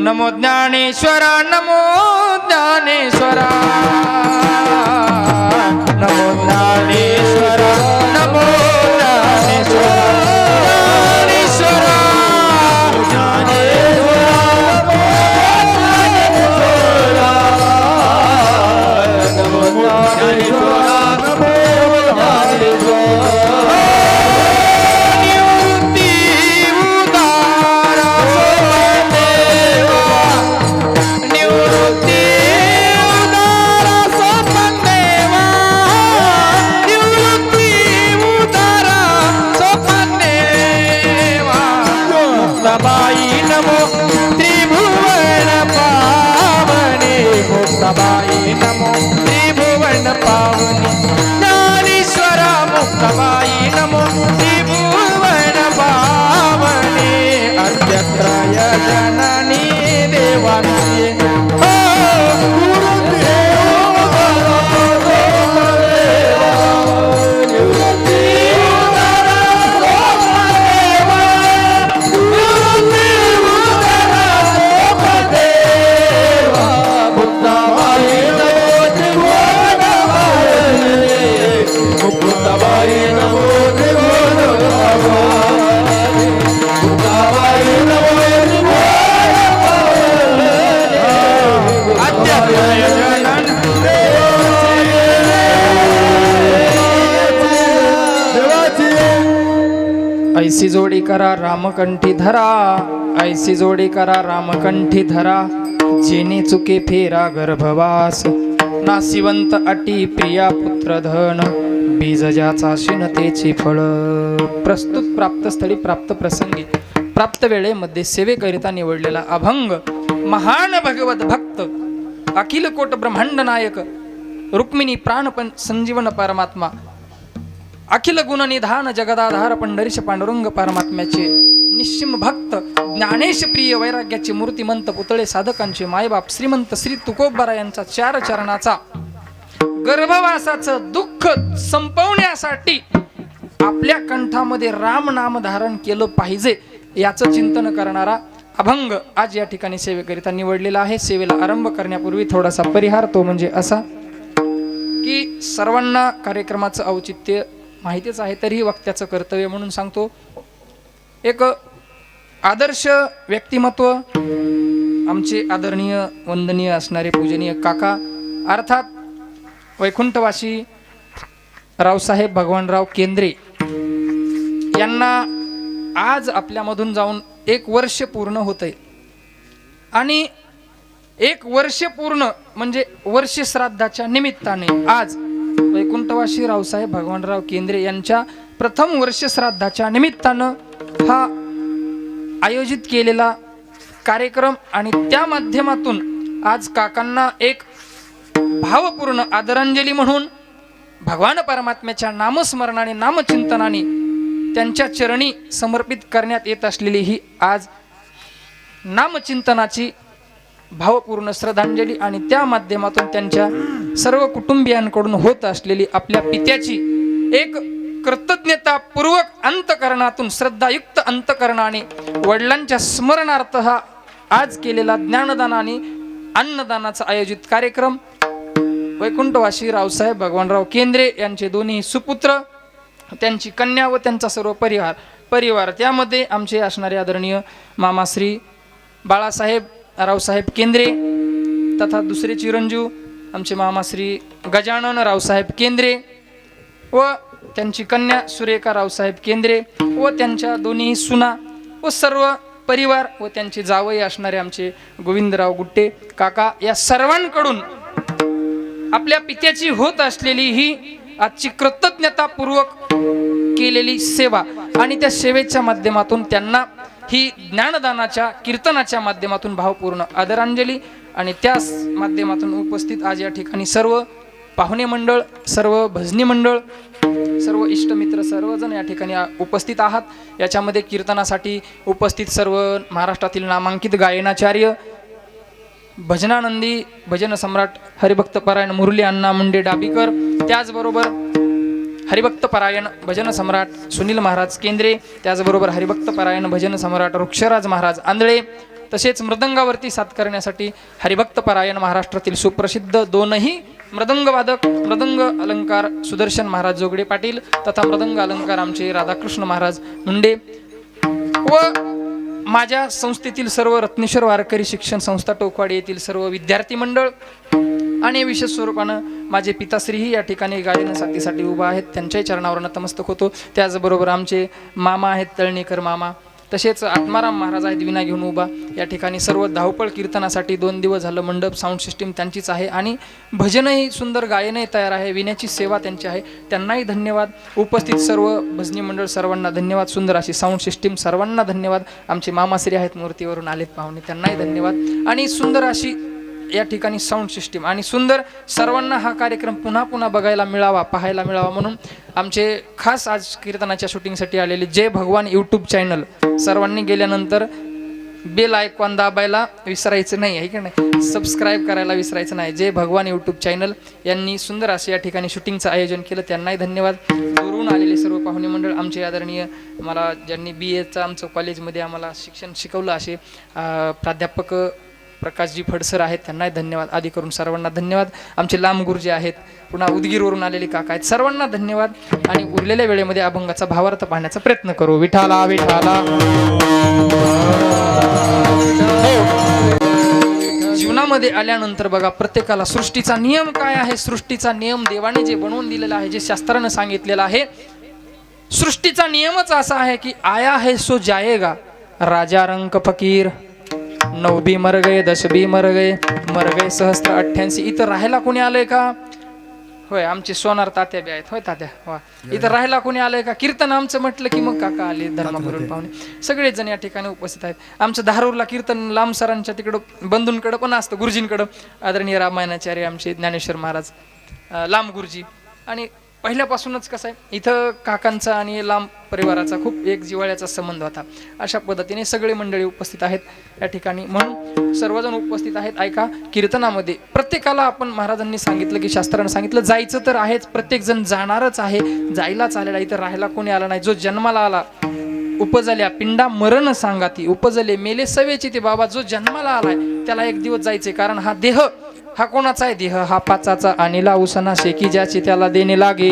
नमो ज्ञानेश्वरा नमो ज्ञानेश्वरा नमो ज्ञानेश्वरा नमो ज्ञानेश्वरा मुक्ताबाई नमो त्रिभुवन पावनी ज्ञानेश्वरा मुक्ताबाई नमो त्रिभुवन पावनी अर्ध्यत्रय जननी देवांची ऐसी जोडी करा रामकंठी धरा ऐसी जोडी करा रामकंठी धरा जेने चुके फेरा गर्भवास नासिवंत अटी प्रिया पुत्रधन बीज ज्याचा शिनतेची फळ प्रस्तुत प्राप्त स्थळी प्राप्त प्रसंगी प्राप्त वेळेमध्ये सेवेकरिता निवडलेला अभंग महान भगवत भक्त अखिल कोट ब्रह्मांड नायक रुक्मिणी प्राणपण संजीवन परमात्मा अखिल गुण निधान जगदाधार पंढरीश पांडुरंग परमात्म्याचे निश्चिम भक्त ज्ञानेश प्रिय वैराग्याचे मूर्तिमंत पुतळे साधकांचे मायबाप श्रीमंत श्री तुकोबरा यांचा चार चरणाचा गर्भवासाचं दुःख संपवण्यासाठी आपल्या कंठामध्ये राम नाम धारण केलं पाहिजे याचं चिंतन करणारा अभंग आज या ठिकाणी सेवेकरिता निवडलेला आहे. सेवेला आरंभ करण्यापूर्वी थोडासा परिहार, तो म्हणजे असा की सर्वांना कार्यक्रमाचं औचित्य माहितीच आहे, तरीही वक्त्याचं कर्तव्य म्हणून सांगतो. एक आदर्श व्यक्तिमत्व आमचे आदरणीय वंदनीय असणारे पूजनीय काका अर्थात वैकुंठवासी रावसाहेब भगवानराव केंद्रे यांना आज आपल्यामधून जाऊन 1 वर्ष पूर्ण होतंय. आणि 1 वर्ष पूर्ण म्हणजे वर्ष श्राद्धाच्या निमित्ताने आज वैकुंठवासी रावसाहेब भगवानराव केंद्रे यांच्या प्रथम वर्ष श्राद्धाच्या निमित्तानं हा आयोजित केलेला कार्यक्रम आणि त्या माध्यमातून आज काकांना एक भावपूर्ण आदरांजली म्हणून भगवान परमात्म्याच्या नामस्मरणाने नामचिंतनाने त्यांच्या चरणी समर्पित करण्यात येत असलेली ही आज नामचिंतनाची भावपूर्ण श्रद्धांजली आणि त्या माध्यमातून त्यांच्या सर्व कुटुंबियांकडून होत असलेली आपल्या पित्याची एक कृतज्ञतापूर्वक अंतकरणातून श्रद्धायुक्त अंतकरणाने वडिलांच्या स्मरणार्थ हा आज केलेला ज्ञानदान आणि अन्नदानाचा आयोजित कार्यक्रम वैकुंठवासी रावसाहेब भगवानराव केंद्रे यांचे दोन्ही सुपुत्र, त्यांची कन्या व त्यांचा सर्व परिवार त्यामध्ये आमचे असणारे आदरणीय मामाश्री बाळासाहेब रावसाहेब केंद्रे तथा दुसरे चिरंजीव आमचे मामाश्री गजानन रावसाहेब केंद्रे व त्यांची कन्या सुरेखा रावसाहेब केंद्रे व त्यांच्या दोन्ही सुना व सर्व परिवार व त्यांचे जावई असणारे आमचे गोविंदराव गुट्टे काका या सर्वांकडून आपल्या पित्याची होत असलेली ही आजची कृतज्ञतापूर्वक केलेली सेवा आणि त्या सेवेच्या माध्यमातून त्यांना ही ज्ञानदानाच्या कीर्तनाच्या माध्यमातून भावपूर्ण आदरांजली आणि त्याच माध्यमातून उपस्थित आज या ठिकाणी सर्व पाहुणे मंडळ, सर्व भजनी मंडळ, सर्व इष्टमित्र सर्वजण या ठिकाणी उपस्थित आहात. याच्यामध्ये कीर्तनासाठी उपस्थित सर्व महाराष्ट्रातील नामांकित गायनाचार्य भजनानंदी भजन सम्राट हरिभक्त परायण मुरली अण्णा मुंडे डाबीकर, त्याचबरोबर हरिभक्त परायण भजन सम्राट सुनील महाराज केंद्रे, त्याचबरोबर हरिभक्त परायण भजन सम्राट वृक्षराज महाराज आंधळे तसेच मृदंगावरती साथ करण्यासाठी हरिभक्त परायण महाराष्ट्रातील सुप्रसिद्ध दोनही मृदंग वादक मृदंग अलंकार सुदर्शन महाराज जोगडे पाटील तथा मृदंग अलंकार आमचे राधाकृष्ण महाराज मुंडे व माझ्या संस्थेतील सर्व रत्नेश्वर वारकरी शिक्षण संस्था टोकवाडी येथील सर्व विद्यार्थी मंडळ आणि विशेष स्वरूपानं माझे पिताश्रीही या ठिकाणी गायन साथीसाठी उभा आहेत, त्यांच्याही चरणावर नतमस्तक होतो. त्याचबरोबर आमचे मामा आहेत तळणीकर मामा, तसेच आत्माराम महाराज आहेत विना घेऊन उभा. या ठिकाणी सर्व धावपळ कीर्तनासाठी 2 दिवस झालं मंडप साऊंड सिस्टीम त्यांचीच आहे आणि भजनही सुंदर गायनही तयार आहे, विण्याची सेवा त्यांची आहे, त्यांनाही धन्यवाद. उपस्थित सर्व भजनी मंडळ सर्वांना धन्यवाद. सुंदर अशी साऊंड सिस्टीम सर्वांना धन्यवाद. आमचे मामाश्री आहेत मूर्तीवरून आलेत पाहुणे, त्यांनाही धन्यवाद. आणि सुंदर अशी या ठिकाणी साऊंड सिस्टीम आणि सुंदर सर्वांना हा कार्यक्रम पुन्हा पुन्हा बघायला मिळावा पाहायला मिळावा म्हणून आमचे खास आज कीर्तनाच्या शूटिंगसाठी आलेले जय भगवान यूट्यूब चॅनल सर्वांनी गेल्यानंतर बेल आयकॉन दाबायला विसरायचं नाही आहे की नाही, सबस्क्राईब करायला विसरायचं नाही. जय भगवान यूट्यूब चॅनल यांनी सुंदर असे या ठिकाणी शूटिंगचं आयोजन केलं, त्यांनाही धन्यवाद. दुरून आलेले सर्व पाहुणे मंडळ आमचे आदरणीय मला ज्यांनी BAचं आमचं कॉलेजमध्ये आम्हाला शिक्षण शिकवलं असे प्राध्यापक प्रकाशजी फडसर आहेत, त्यांनाही धन्यवाद. आदी करून सर्वांना धन्यवाद. आमचे लांब गुरुजी आहेत, पुन्हा उदगीरवरून आलेले काका आहेत, सर्वांना धन्यवाद. आणि उरलेल्या वेळेमध्ये अभंगाचा भावार्थ पाहण्याचा प्रयत्न करू. विठाला विठाला. जीवनामध्ये आल्यानंतर बघा प्रत्येकाला सृष्टीचा नियम काय आहे, सृष्टीचा नियम देवाने जे बनवून दिलेला आहे, जे शास्त्रानं सांगितलेलं आहे, सृष्टीचा नियमच असा आहे की आया है सो जाएगा. राजा रंक फकीर 9 भी मर गए 10 भी मर गए सहस्त्र 88. इथं राहायला कोणी आलंय का? होय, आमचे सोनार तात्या बी आहेत. होय तात्या, वा. इथं राहायला कोणी आलंय का? कीर्तन आमचं म्हटलं की मग काका आले, धर्मापुरण पाहुणे सगळेच जण या ठिकाणी उपस्थित आहेत. आमचं धारूरला कीर्तन लांब सरांच्या तिकडं बंधूंकडं पण असतं, गुरुजींकडं आदरणीय रामायणाचार्य आमचे ज्ञानेश्वर महाराज लांब गुरुजी. आणि पहिल्यापासूनच कसं आहे इथं काकांचा आणि लांब परिवाराचा खूप एक जिव्हाळ्याचा संबंध होता. अशा पद्धतीने सगळे मंडळी उपस्थित आहेत या ठिकाणी, म्हणून सर्वजण उपस्थित आहेत. ऐका, कीर्तनामध्ये प्रत्येकाला आपण महाराजांनी सांगितलं की शास्त्रानं सांगितलं जायचं तर आहेच, प्रत्येक जण जाणारच आहे, जायलाच आलेला. इथं राहायला कोणी आला नाही. जो जन्माला आला उपजल्या पिंडा मरण सांगाती, उपजले मेले सवेची ते बाबा. जो जन्माला आलाय त्याला एक दिवस जायचे, कारण हा देह हा कोणाचा आहे? देह हा पाचाचा आणि उसना शेकी ज्याची त्याला देणे लागे.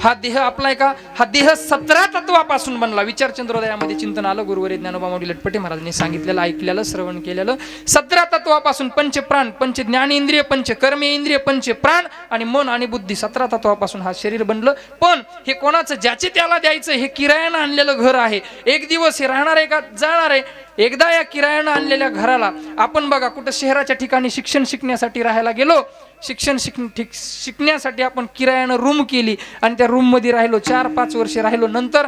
हा देह आपला आहे का? हा देह 17 तत्वापासून बनला. विचार चंद्रोदयामध्ये चिंतन आलं, गुरुवर्य ज्ञानोबा माऊली लटपटे महाराजांनी सांगितलेलं, ऐकलेलं, श्रवण केलेलं. 17 तत्वापासून पंच प्राण, पंच ज्ञानेंद्रिय, पंच कर्मेंद्रिय, पंच प्राण आणि मन आणि बुद्धी, 17 तत्वापासून हा शरीर बनलं. पण हे कोणाचं? ज्याचे त्याला द्यायचं. हे किरायानं आणलेलं घर आहे. एक दिवस हे राहणार आहे का? जाणार आहे. एकदा या किरायानं आणलेल्या घराला आपण बघा कुठं शहराच्या ठिकाणी शिक्षण शिकण्यासाठी राहायला गेलो, शिक्षण शिकण्यासाठी आपण किरायानं रूम केली आणि त्या रूम मध्ये राहिलो, 4-5 वर्ष राहिलो. नंतर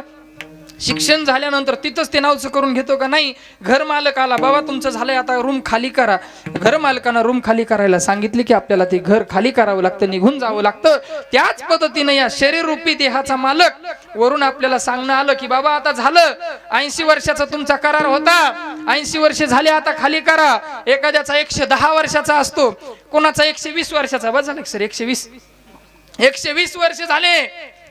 शिक्षण झाल्यानंतर तिथंच ते नावचं करून घेतो का? नाही. घर मालक आला, बाबा तुमचं झालंय आता रूम खाली करा. घर मालकानं रूम खाली करायला सांगितले की आपल्याला ते घर खाली करावं लागतं, निघून जावं लागतं. त्याच पद्धतीनं या शरीर रूपी देहाचा मालक वरून आपल्याला सांगणं आलं की बाबा आता झालं, 80 वर्षाचा तुमचा करार होता, 80 वर्ष झाले, आता खाली करा. एखाद्याचा 110 वर्षाचा असतो, कोणाचा 120 वर्षाचा. बस झालं सर, 120 वर्ष झाले,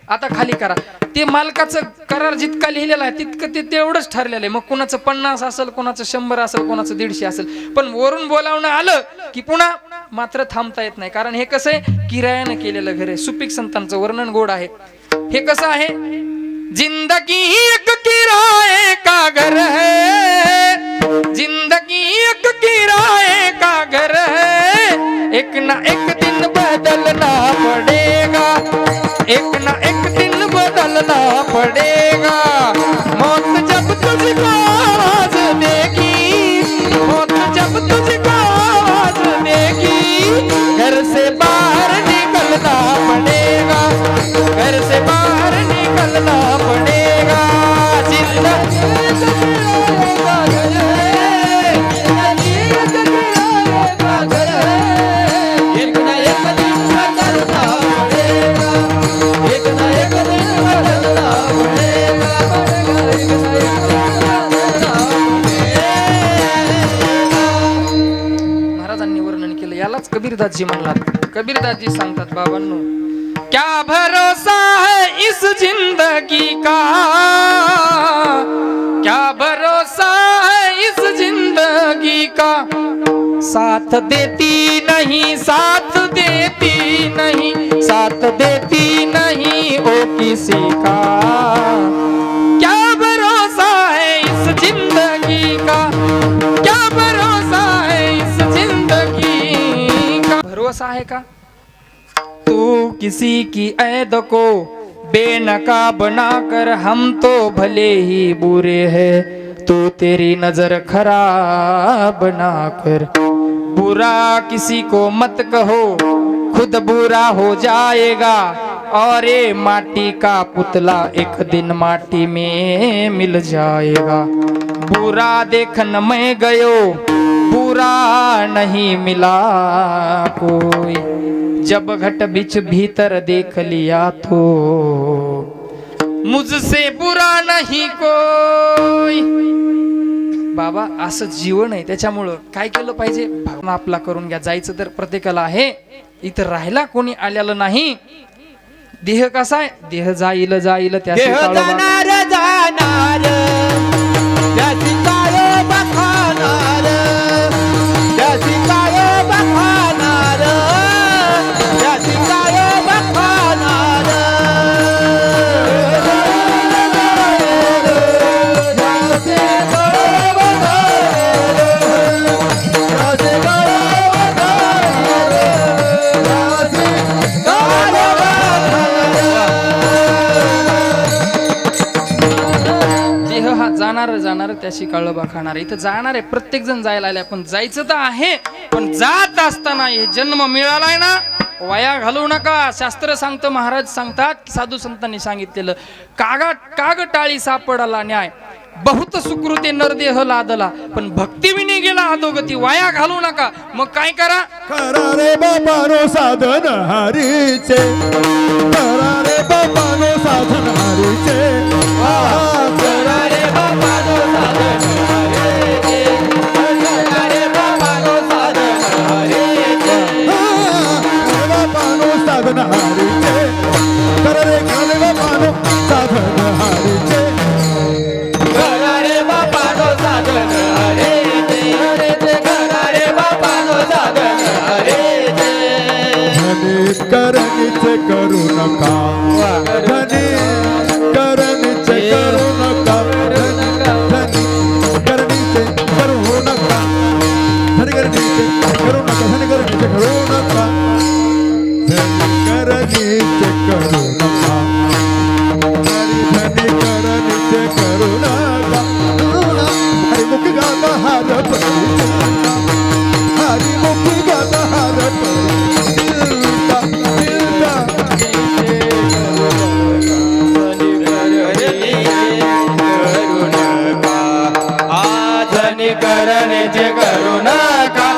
आता खाली करा. ते मालकाचं करार जितका लिहिलेला आहे तितकं ते तेवढंच ठरलेलं आहे. मग कोणाचं 50 असेल, कोणाचं 100 असेल, कोणाचं 150 असेल, पण वरून बोलावणं आलं की पुन्हा मात्र थांबता येत नाही. कारण हे कसं आहे? किरायानं केलेलं घर आहे. सुपीक संतांचं वर्णन गोड आहे. हे कसं आहे? जिंदगी एक किराए का घर है, जिंदगी एक किराए का घर है, एक ना एक दिन बदलना पड़ेगा, एक ना एक दिन बदलना पड़ेगा. मौत जब तुझको आवाज देगी, मौत जब तुझको आवाज देगी, घर से बाहर निकलना पड़ेगा, घर से बाहर निकलना पड़ेगा. महाराजांनी वर्णन केलं, यालाच कबीरदासजी म्हणतात. कबीरदासजी सांगतात, बाबांनो क्या भरोसा है इस जिंदगी का, क्या भरोसा है इस जिंदगी का साथ देती नहीं, साथ देती नहीं, साथ देती नहीं ओ किसी का। क्या भरोसा है इस जिंदगी का, क्या भरोसा है इस जिंदगी का। भरोसा है का तू किसी की ऐद को बेनकाब बना कर, हम तो भले ही बुरे हैं तू तेरी नजर खराब ना कर। बुरा किसी को मत कहो खुद बुरा हो जाएगा, और ये माटी का पुतला एक दिन माटी में मिल जाएगा। बुरा देखन मैं गयो बुरा नहीं मिला कोई, जब घट बिच भीतर देख लिया तो मुझसे बुरा नाही कोई। बाबा असं जीवन आहे, त्याच्यामुळं काय केलं पाहिजे, भावना आपला करून घ्या. जायचं तर प्रत्येकाला आहे, इथं राहायला कोणी आलेलं नाही. देह कसा आहे, देह जाईल जाईल त्याची देह जाणार जाणार त्याची काय बखाणार, त्याची काय बखाणार, त्याची काय बखाणार. जाणार जाणार त्याशी कळबा खाणार. इथं जाणार आहे, प्रत्येक जण जायला आले, पण जायचं तर आहे, पण जात असताना हे जन्म मिळालाय ना, वाया घालवू नका. शास्त्र सांगतं, महाराज सांगतात, साधू संतांनी सांगितलेलं, काग टाळी सापडाला न्याय, बहुत सुकृते नरदेह लादला, पण भक्तीविनी गेला अधोगती, वाया घालू नका. मग काय करा, करा रे बाबानो साधन हरीचे, करा रे बाबानो साधन हरीचे, करा रे बाबानो साधन हरीचे, करा रे बाबानो साधन हरीचे, बाबानो साधन हरीचे, करा रे बाबानो साधन हरीचे, करा रे बाबानो साधन हरीचे, करा रे बाबानो साधन हरीचे. धनी करणीचे करू नका, धनी करणीचे करू नका, धनी करणीचे करू नका, धनी करणीचे करू नका, धनी करणीचे करू नका, धनी करणीचे करू नका, धनी करणीचे करू नका. हरिमुख गाता हार परी, हरिमुख गाता हार परी, करण्याचे करू नका,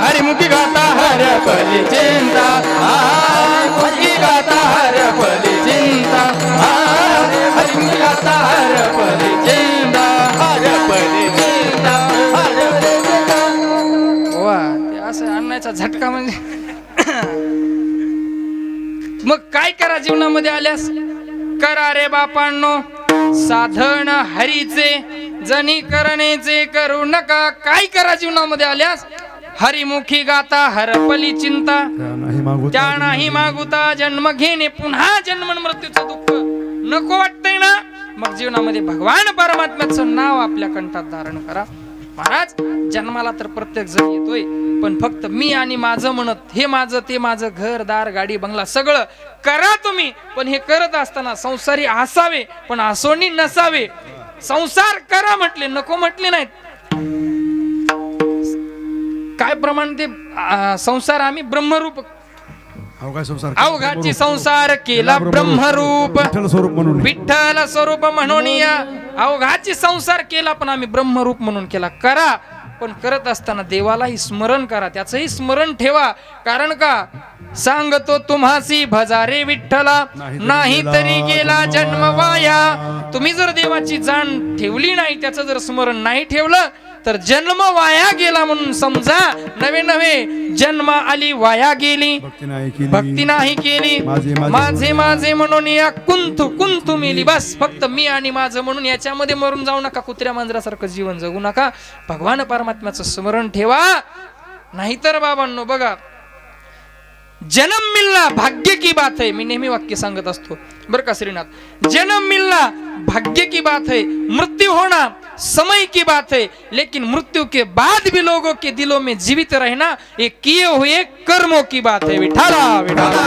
हरिमुखी गाता हर पली चिंता, हरिमुखी गाता हर पली चिंता, हरिमुखी गाता हर पली चिंता, हर पली चिंता, हर पली चिंता. वा, ते असं आणण्याचा झटका म्हणजे. मग काय करा जीवनामध्ये आल्यास, करा रे बापांनो साधन हरीचे, जनी करणेचे करू नका. काय करा जीवनामध्ये आल्यास, हरिमुखी गाता हरपली चिंता, त्या नाही मागुता जन्म घेणे, पुन्हा जन्म मृत्यूचं दुःख नको वाटतंय ना, मग जीवनामध्ये भगवान परमात्म्याचं नाव आपल्या कंठात धारण करा. महाराज, जन्माला तर प्रत्येक जण येतोय, पण फक्त मी आणि माझं म्हणत, हे माझं ते माझं, घर दार गाडी बंगला सगळं करा तुम्ही, पण हे करत असताना संसारी असावे पण असोनी नसावे. संसार करा म्हटले, नको म्हटले नाहीत. काय प्रमाण ते संसार आम्ही ब्रह्मरूप, अवघाची संसार केला ब्रह्मरूप, विठ्ठल स्वरूप म्हणून या अवघाची संसार केला, पण आम्ही ब्रह्मरूप म्हणून केला. करा, पण करत असताना देवालाही स्मरण करा, त्याचंही स्मरण ठेवा. कारण का सांगतो तुम्हासी भजारे विठ्ठला, नाही तरी गेला जन्म वाया. तुम्ही जर देवाची जाण ठेवली नाही, त्याचं जर स्मरण नाही ठेवलं, तर जन्म वाया गेला म्हणून समजा. नवे नवे जन्म आली वाया गेली, भक्ती नाही केली. माझे माझे म्हणून या कुंतू कुंतू मेली. बस फक्त मी आणि माझं म्हणून याच्यामध्ये मरून जाऊ नका. कुत्र्या मांजरासारखं जीवन जगू नका. भगवान परमात्म्याचं स्मरण ठेवा. नाहीतर बाबांनो बघा, जन्म मिलना भाग्य की बात है. मी नेहमी वाक्य सांगत असतो बर का श्रीनाथ. जन्म मिलना भाग्य की बात है, मृत्यु होना समय की बात है, लेकिन मृत्यु के बाद भी लोगों के दिलों में जीवित रहना ये किए हुए कर्मों की बात है. विठाला विठाला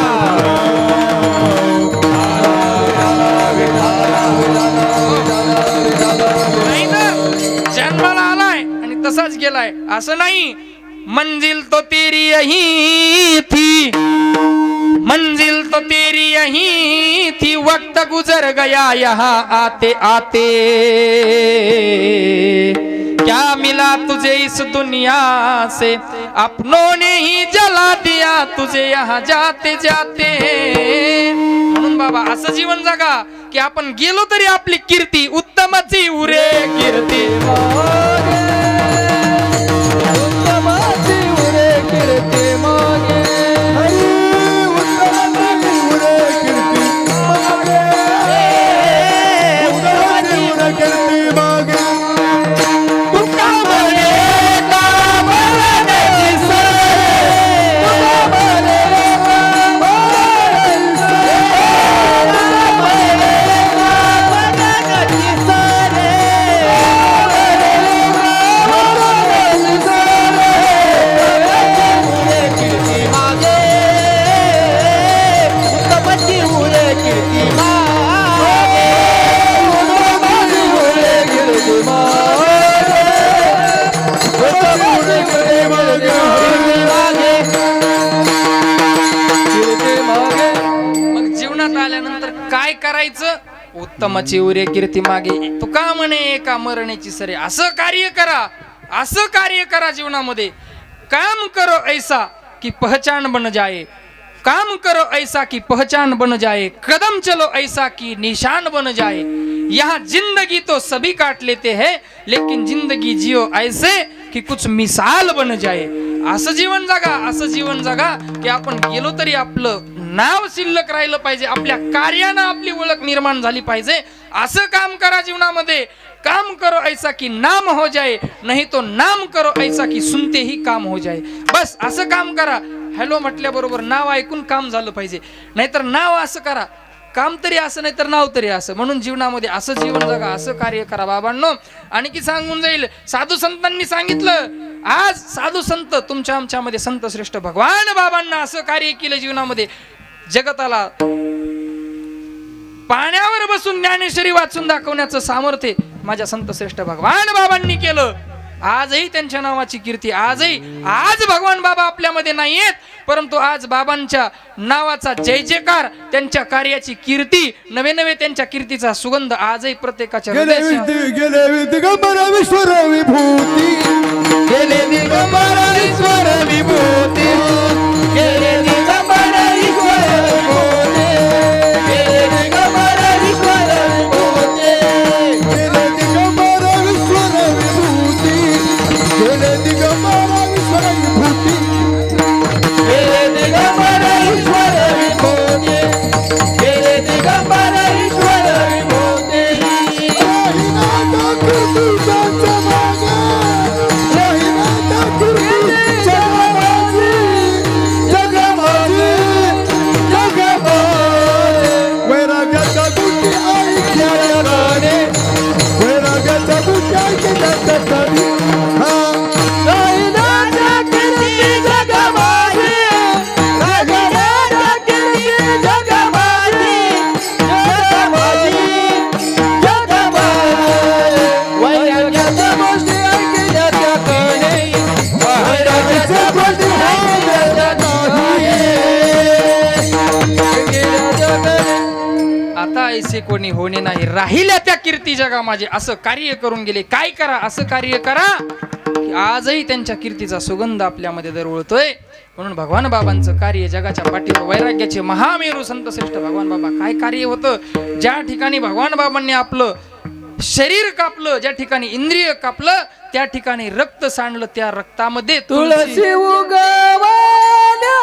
नाही ना, जन्माला आलाय आणि तसाच गेलाय असं नाही. मंजिल तो तेरी यही थी, मंजिल तो तेरी यही थी, वक्त गुजर गया यहाँ आते आते. क्या मिला तुझे इस दुनिया से, अपनों ने ही जला दिया तुझे यहाँ जाते जाते. म्हणून बाबा असं जीवन जगा की आपण गेलो तरी आपली कीर्ती उत्तमाची उरे कीर्ती. काय करायचं, उत्तमाची उरे कीर्ती मागे. तुका म्हणे एका मरण्याची सरे. असं कार्य करा, असं कार्य करा जीवनामध्ये. काम करो ऐसा कि पहचान बन जाए, काम करो ऐसा कि पहचान बन जाए, कदम चलो ऐसा कि निशान बन जाए. यहाँ जिंदगी तो सभी काट लेते हैं, लेकिन जिंदगी जियो ऐसे कि कुछ मिसाल बन जाए. असं जीवन जगा, असं जीवन जगा की आपण गेलो तरी आपलं नाव शिल्लक राहिलं पाहिजे, आपल्या कार्यानं आपली ओळख निर्माण झाली पाहिजे. असं काम करा जीवनामध्ये. काम करो ऐसा कि नाम हो जाए, नहीं तो नाम करो ऐसा कि सुनते ही काम हो जाए. बस असं काम करा. हॅलो म्हटल्याबरोबर नाव ऐकून काम झालं पाहिजे, नाहीतर नाव असं करा, काम तरी असं नाही तर नाव तरी असं. म्हणून जीवनामध्ये असं जीवन जगा, असं कार्य करा बाबांनो. आणखी सांगून जाईल, साधू संतांनी सांगितलं. आज साधू संत तुमच्या आमच्यामध्ये संत श्रेष्ठ भगवान बाबांना असं कार्य केलं जीवनामध्ये. जगताला पाण्यावर बसून ज्ञानेश्वरी वाचून दाखवण्याचं सामर्थ्य माझ्या संत श्रेष्ठ भगवान बाबांनी केलं. आजही त्यांच्या नावाची कीर्ती, आज भगवान बाबा आपल्यामध्ये नाहीयेत, परंतु आज बाबांच्या नावाचा जय जयकार, त्यांच्या कार्याची कीर्ती, नवे नवे त्यांच्या कीर्तीचा सुगंध आजही प्रत्येकाच्या हृदयात. गेले दिगंबर ईश्वर विभूती, गेले दिगंबर ईश्वर विभूती, गेले दिगंबर ईश्वर विभूती, गेले दिगंबर ईश्वर विभूती, गेले दिगंबर ईश्वर विभूती, गेले दिगंबर ईश्वर विभूती, गेले दिगंबर ईश्वर विभूती, गेले दिगंबर ईश्वर विभूती. आता ऐसे कोणी होणे नाही, राहिल्या त्या कीर्ती जगा माझे. असं कार्य करून गेले. काय करा, असं कार्य करा की आजही त्यांच्या कीर्तीचा सुगंध आपल्यामध्ये दरवळतोय. म्हणून भगवान बाबांचं कार्य जगाच्या पाठीवर वैराग्याचे महामेरू संत श्रेष्ठ भगवान बाबा काय कार्य होतं. ज्या ठिकाणी भगवान बाबांनी आपलं शरीर कापलं, ज्या ठिकाणी इंद्रिय कापलं त्या ठिकाणी रक्त सांडलं, त्या रक्तामध्ये तुळशी उगवल्या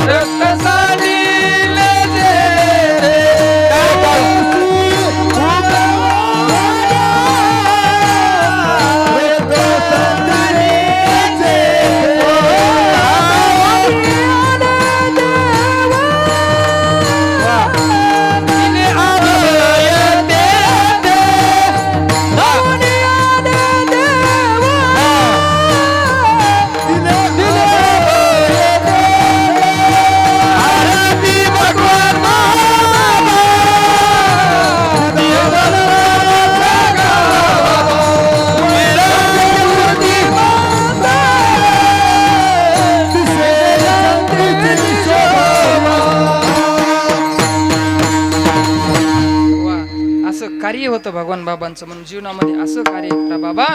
रक्त सांडिले जे रे. तुळशी उगवल्या रक्त सांडिले जे रे. तिने अभय दे दे. वा, असं कार्य होतं भगवान बाबांचं. म्हणून जीवनामध्ये असं कार्य करा बाबा,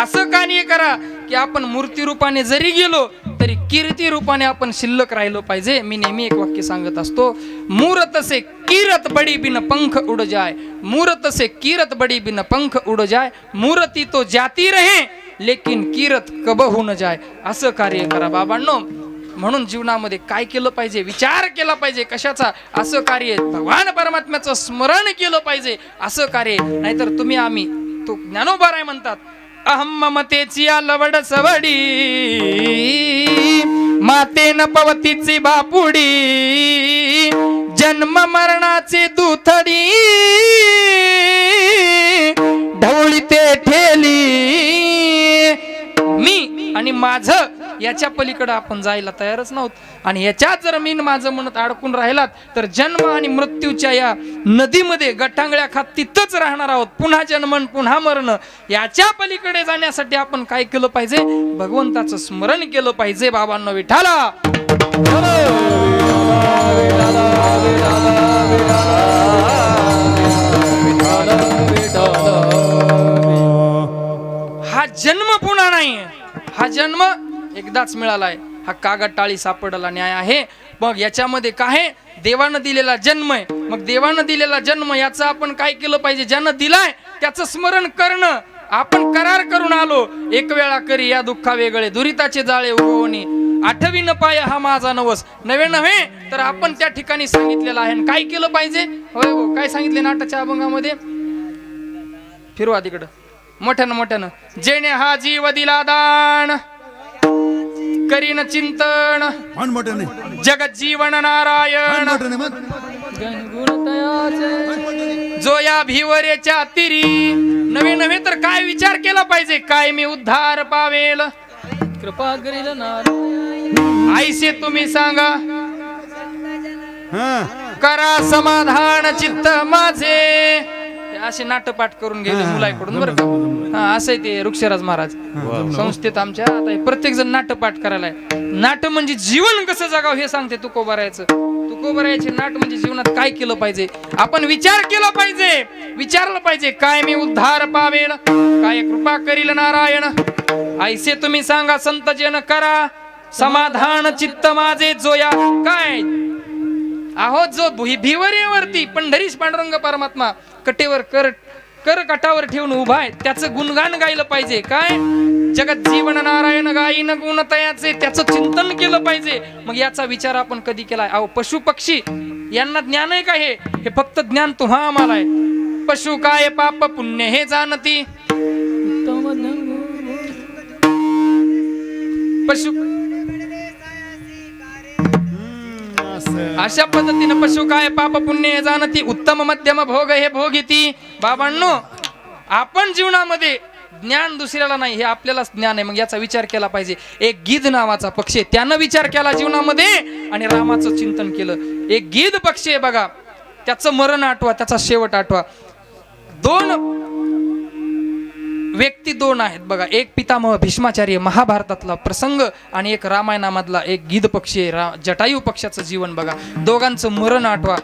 असं कार्य करा की आपण मूर्ती रूपाने जरी गेलो तरी कीर्ती रूपाने आपण शिल्लक राहिलो पाहिजे. मी नेहमी एक वाक्य सांगत असतो, मूरत से कीरत बड़ी बिन पंख उड़ जाए, मूरत से कीरत बड़ी बिन पंख उड़ जाए, मूर्ति तो जाती रहे लेकिन कीरत कबहू न जाए. असं कार्य करा बाबांनो. म्हणून जीवनामध्ये काय केलं पाहिजे, विचार केला पाहिजे कशाचा, असं कार्य भगवान परमात्म्याचं स्मरण केलं पाहिजे, असं कार्य. नाहीतर तुम्ही आम्ही, तो ज्ञानोबा म्हणतात, अहम ममतेची लवड सवडी, मातेन पवतीची बापुडी, जन्म मरणाची दुथडी, ढवळी ते ठेली मी आणि माझं, याच्या पलीकडे आपण जायला तयारच नव्हत. आणि याच्यात जर मी माझं म्हणत अडकून राहिलात तर जन्म आणि मृत्यूच्या या नदीमध्ये गटांगळ्या खात तिथंच राहणार आहोत. पुन्हा जन्म पुन्हा मरण. याच्या पलीकडे जाण्यासाठी आपण काय केलं पाहिजे, भगवंताचं स्मरण केलं पाहिजे. बाबांनो विठाला हा जन्म पुन्हा नाही, हा जन्म एकदाच मिळालाय. हा कागद टाळी सापडला न्याय आहे. मग याच्यामध्ये काय, देवानं दिलेला जन्म आहे. मग देवानं दिलेला जन्म याचं आपण काय केलं पाहिजे, ज्यानं दिलाय त्याचं स्मरण करणं. आपण करार करून आलो, एक वेळा करी या दुःखा वेगळे, दुरिताचे जाळे उगवणी, आठवी न पाय हा माझा नवस. नवे नव्हे तर आपण त्या ठिकाणी सांगितलेलं आहे. काय केलं पाहिजे, होय हो, काय सांगितले नाटाच्या अभंगामध्ये, फिरवा तिकडं मोठ्यानं मोठ्यानं, जेणे हा जीव दिला दान, करीन चिंतन, जगत जीवन नारायण, जो या भिवरेच्या तिरी. नवे नव्हे तर काय विचार केला पाहिजे, काय मी उद्धार पावेल, कृपा करील नारायण. आईसे तुम्ही सांगा, करा समाधान चित्त माझे. असे नाटपाठ करून गेले मुलाकडून बरं का. हा, असं आहे ते वृक्षराज महाराज संस्थेत आमच्या. आता प्रत्येक जण नाटपाठ करायला. नाट म्हणजे जीवन कसं जगावं हे सांगते तुकोबारायचं. तुकोबारायचे नाट म्हणजे जीवनात काय केलं पाहिजे, आपण विचार केला पाहिजे, विचारलं पाहिजे, काय मी उद्धार पावेल, काय कृपा करील नारायण. ऐसे तुम्ही सांगा संत जन करा समाधान चित्त माझे. जो या काय आहो, जो भिवरेवरती पंढरीश पांडुरंग परमात्मा कटेवर कर कटावर ठेवून उभा आहे, त्याचं गुणगान गायलं पाहिजे. काय जगत जीवन नारायण गायीन गुणतयाचे, त्याचं चिंतन केलं पाहिजे. मग याचा विचार आपण कधी केलाय. अहो, पशु पक्षी यांना ज्ञान आहे का, हे फक्त ज्ञान तुम्हा आम्हाला आहे. पशु काय पाप पुण्य हे जाणती, पशु अशा पद्धतीने पशु काय पाप पुण्य जाणती, उत्तम मध्यम भोग हे भोगिती. बाबांनो, आपण जीवनामध्ये ज्ञान दुसऱ्याला नाही, हे आपल्यालाच ज्ञान आहे. मग याचा विचार केला पाहिजे. एक गिध नावाचा पक्षी, त्यानं विचार केला जीवनामध्ये आणि रामाचं चिंतन केलं. एक गिध पक्षी आहे बघा, त्याचं मरण आठवा, त्याचा शेवट आठवा. व्यक्ती दोन आहेत बघा, एक पितामह भीष्माचार्य महाभारतातला प्रसंग आणि एक रामायणामधला एक गिध पक्षी जटायू पक्षाचं जीवन बघा. दोघांचं मरण आठवा.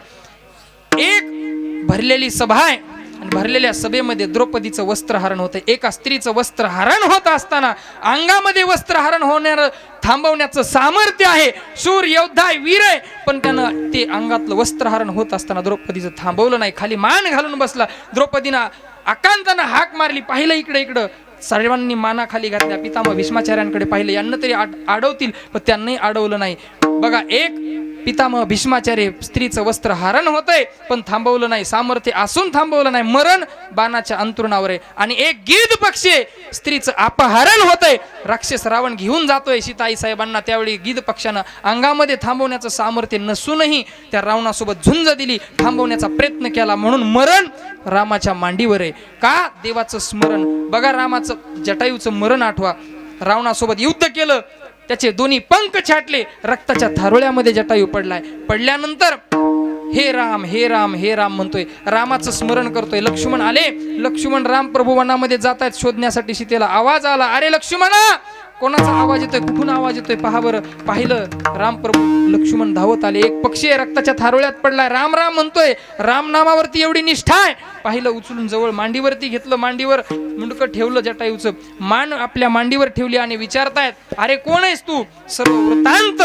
एक भरलेली सभा आहे आणि भरलेल्या सभेमध्ये द्रौपदीचं वस्त्रहरण होतं. एका स्त्रीचं वस्त्रहरण होत असताना अंगामध्ये वस्त्रहरण होणार थांबवण्याचं सामर्थ्य आहे. शूर योद्धा वीर आहे, पण त्यानं ते अंगातलं वस्त्रहरण होत असताना द्रौपदीचं थांबवलं नाही. खाली मान घालून बसला. द्रौपदीनं आकांतानं हाक मारली. पाहिलं इकडे इकडं, सर्वांनी माना खाली घातल्या. पितामह भीष्माचार्यांकडे पाहिलं, यांना तरी अडवतील, पण त्यांनाही अडवलं नाही. बघा, एक पितामह भीष्माचार्य स्त्रीचं वस्त्र हरण होतंय पण थांबवलं नाही. सामर्थ्य असून थांबवलं नाही. मरण बाणाच्या अंतरुणावर आहे. आणि एक गिध पक्षी स्त्रीचं अपहरण होतंय. राक्षस रावण घेऊन जातोय सीताई साहेबांना. त्यावेळी गिध पक्षानं अंगामध्ये थांबवण्याचं सामर्थ्य नसूनही त्या रावणासोबत झुंज दिली, थांबवण्याचा प्रयत्न केला, म्हणून मरण रामाच्या मांडीवर आहे. का? देवाचं स्मरण. बघा, रामाचं जटायूचं मरण आठवा. रावणासोबत युद्ध केलं, त्याचे दोन्ही पंख छाटले, रक्ताच्या थारोळ्यामध्ये जटायू पडलाय. पडल्यानंतर हे राम हे राम हे राम म्हणतोय, रामाचं स्मरण करतोय. लक्ष्मण आले. लक्ष्मण राम प्रभू वनामध्ये जात आहेत शोधण्यासाठी. सीतेला आवाज आला, अरे लक्ष्मणा, कोणाचा आवाज येतोय, कुठून आवाज येतोय, पहा बरं. पाहिलं, राम प्रभू लक्ष्मण धावत आले. एक पक्षी आहे, रक्ताच्या थारोळ्यात पडलाय, राम राम म्हणतोय. राम नामावरती एवढी निष्ठा आहे. पाहिलं, उचलून जवळ मांडीवरती घेतलं. मांडीवर मुंडकं ठेवलं जटायूचं. मान आपल्या मांडीवर ठेवली आणि विचारतायत, अरे कोण आहेस तू? सर्व वृत्तांत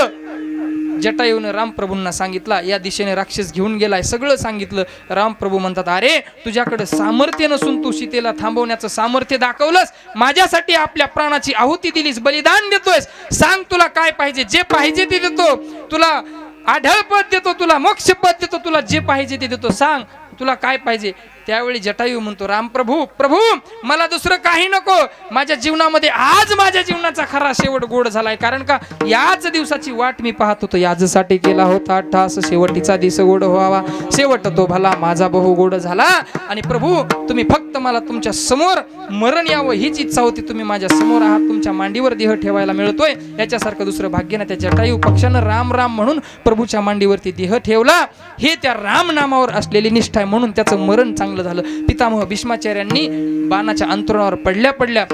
जटायूने रामप्रभूंना सांगितला. या दिशेने राक्षस घेऊन गेलाय, सगळं सांगितलं. रामप्रभू म्हणतात, अरे तुझ्याकडे सामर्थ्य नसून तू सीतेला थांबवण्याचं सामर्थ्य दाखवलंस. माझ्यासाठी आपल्या प्राणाची आहुती दिलीस, बलिदान देतोयस. सांग तुला काय पाहिजे? जे पाहिजे ते देतो तुला. आढळ पद देतो तुला, मोक्ष पद देतो तुला, जे पाहिजे ते देतो. सांग तुला काय पाहिजे? त्यावेळी जटायू म्हणतो, रामप्रभू, प्रभू मला दुसरं काही नको. माझ्या जीवनामध्ये आज माझ्या जीवनाचा खरा शेवट गोड झालाय. कारण का, याच दिवसाची वाट मी पाहत होतो. याचसाठी केला होता अट्टास, शेवटीचा दिस गोड व्हावा. शेवट तो भला माझा बहु गोड झाला. आणि प्रभू, तुम्ही फक्त मला तुमच्या समोर मरण यावं हीच इच्छा होती. तुम्ही माझ्या समोर आहात, तुमच्या मांडीवर देह ठेवायला मिळतोय, याच्यासारखं दुसरं भाग्य नाही. त्या जटायू पक्षानं राम राम म्हणून प्रभूच्या मांडीवरती देह ठेवला. हे त्या राम नामावर असलेली निष्ठा आहे, म्हणून त्याचं मरण चांगलं झालं. पितामह भीष्माचार्यांनी बाणाच्या अंतरुणावर पडल्या पडल्या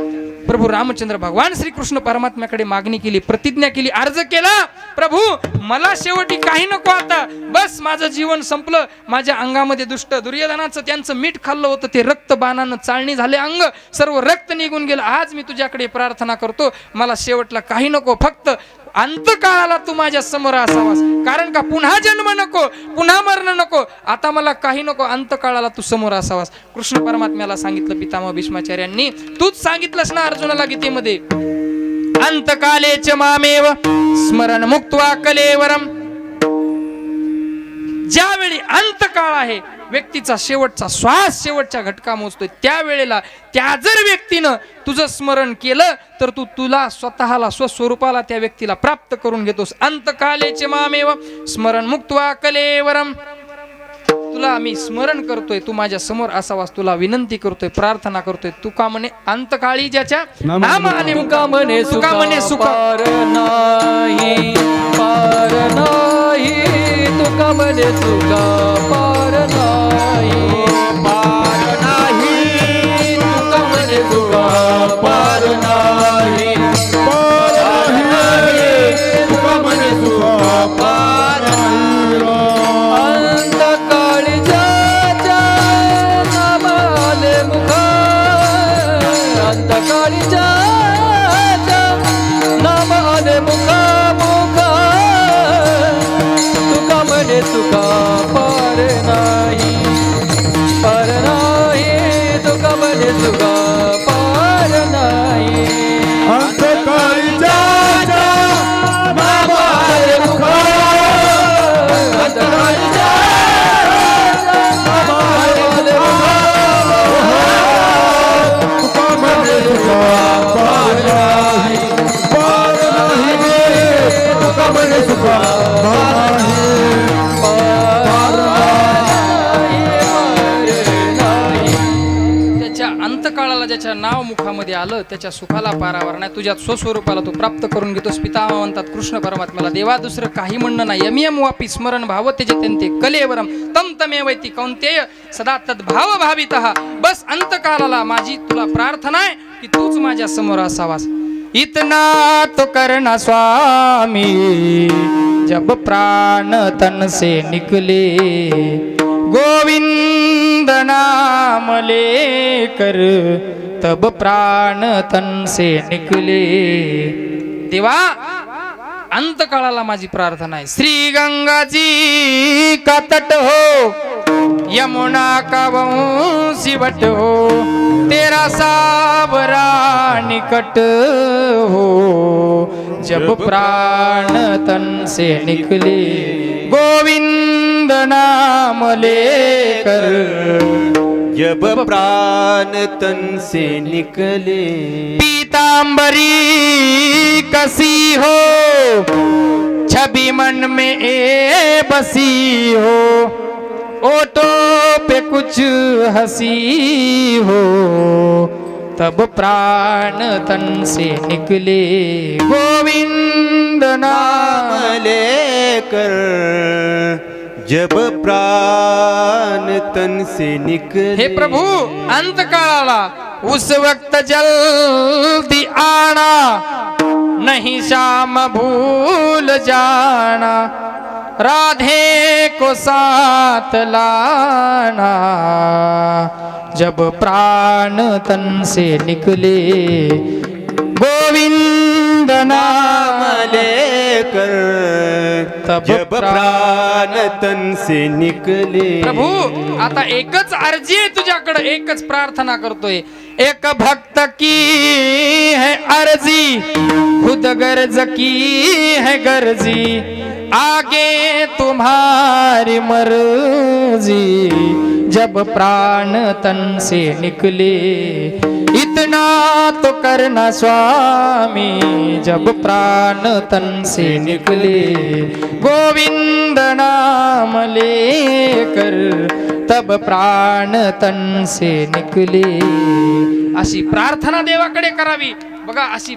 प्रभू रामचंद्र भगवान श्रीकृष्ण परमात्म्याकडे मागणी केली, प्रतिज्ञा केली, अर्ज केला, प्रभू मला शेवटी काही नको आता, बस माझं जीवन संपलं. माझ्या अंगामध्ये दुष्ट दुर्योधनाचं त्यांचं मीठ खाल्लं होतं, ते रक्त बाणानं चाळणी झाले, अंग सर्व रक्त निघून गेलं. आज मी तुझ्याकडे प्रार्थना करतो, मला शेवटला काही नको, फक्त अंतकाळाला तू माझ्या समोर असावास. कारण का, पुन्हा जन्म नको, पुन्हा मरण नको, आता मला काही नको, अंतकाळाला तू समोर असावास. कृष्ण परमात्म्याला सांगितलं पितामह भीष्माचार्यांनी, तूच सांगितलंस ना अर्जुनाला गीतेमध्ये, अंतकाले च मामेव स्मरण मुक्त्वा कलेवरम. ज्यावेळी अंतकाळ आहे, व्यक्तीचा शेवटचा श्वास शेवटच्या घटका मोजतोय, त्यावेळेला त्या जर व्यक्तीनं तुझं स्मरण केलं तर तू तुला स्वतःला स्वस्वरूपाला त्या व्यक्तीला प्राप्त करून घेतोस. अंतकालेचे मामेव स्मरण मुक्त्वा कलेवरम. तुला मी स्मरण करतोय, तू माझ्या समोर असावास, तुला विनंती करतोय, प्रार्थना करतोय. तुका म्हणे अंतकाळी ज्याच्या नामाने तुका म्हणे तुका म्हणे सुख पार नाही, पार नाही, तुका म्हणे सुका पार नाही, पार नाही, तुका म्हणे सुका पार नाही, पार नाही, तुका म्हणे सुका पार नाही. अंतकाळी ज्याच्या नामाले मुखा, अंतकाळी ज्याच्या नामाले मुखा मुखा, तुका म्हणे तुका पार नाही, पार नाही, तुका म्हणे तुका पार नाही. अंतकाळी ज्याच्या नामाले मुखा, अंतकाळी त्याच्या अंतकाळाला ज्याच्या नाव मुखामध्ये आलं त्याच्या सुखाला पारावर नाही, तुझ्या स्वस्वरूपाला तू प्राप्त करून घेतोस. पितामह म्हणतात कृष्ण परमात्म्याला, देवा दुसरं काही म्हणणं नाही. यमियम वापी स्मरण भाव त्यजते कलेवरम तम तमेवैती कौंतेय सदा तद्भाव भावितः. बस अंतकाळाला माझी तुला प्रार्थना आहे की तूच माझ्या समोर असावास. इतना तो करना स्वामी जब प्राण तन से निकले, गोविंद नाम लेकर तब प्राण तन से निकले. देवा अंत काळाला माझी प्रार्थना आहे. श्री गंगा जी का तट हो, यमुना का वंशी वट हो, तेरा सावरा निकट हो, जब प्राण तन से निकले. गोविंद नाम लेकर जब प्राण तन से निकले. पीतांबरी कसी हो, छवि मन में ए बसी हो, ओठों पे कुछ हंसी हो, तब प्राण तन से निकले. गोविंद नाम लेकर जब प्राण तन से निकले. हे प्रभु अंत काळाला उस वक्त जल्दी आना, नहीं शाम भूल जाना, राधे को साथ लाना, जब प्राण तन से निकले. गोविंद नाम लेकर तब जब प्राण तन से निकले. प्रभू आता एकच अर्जी आहे तुझ्याकडे, एकच प्रार्थना करतोय. एक भक्त की है अर्जी, खुद गर्ज की है गर्जी, आगे तुम्हारी मर्जी, जब प्राण तन से निकले. इतना तो करना स्वामी, जब प्राण तन से निकले. गोविंद नाम लेकर तब प्राण तन से निकले. अशी प्रार्थना देवाकडे करावी बघा, अशी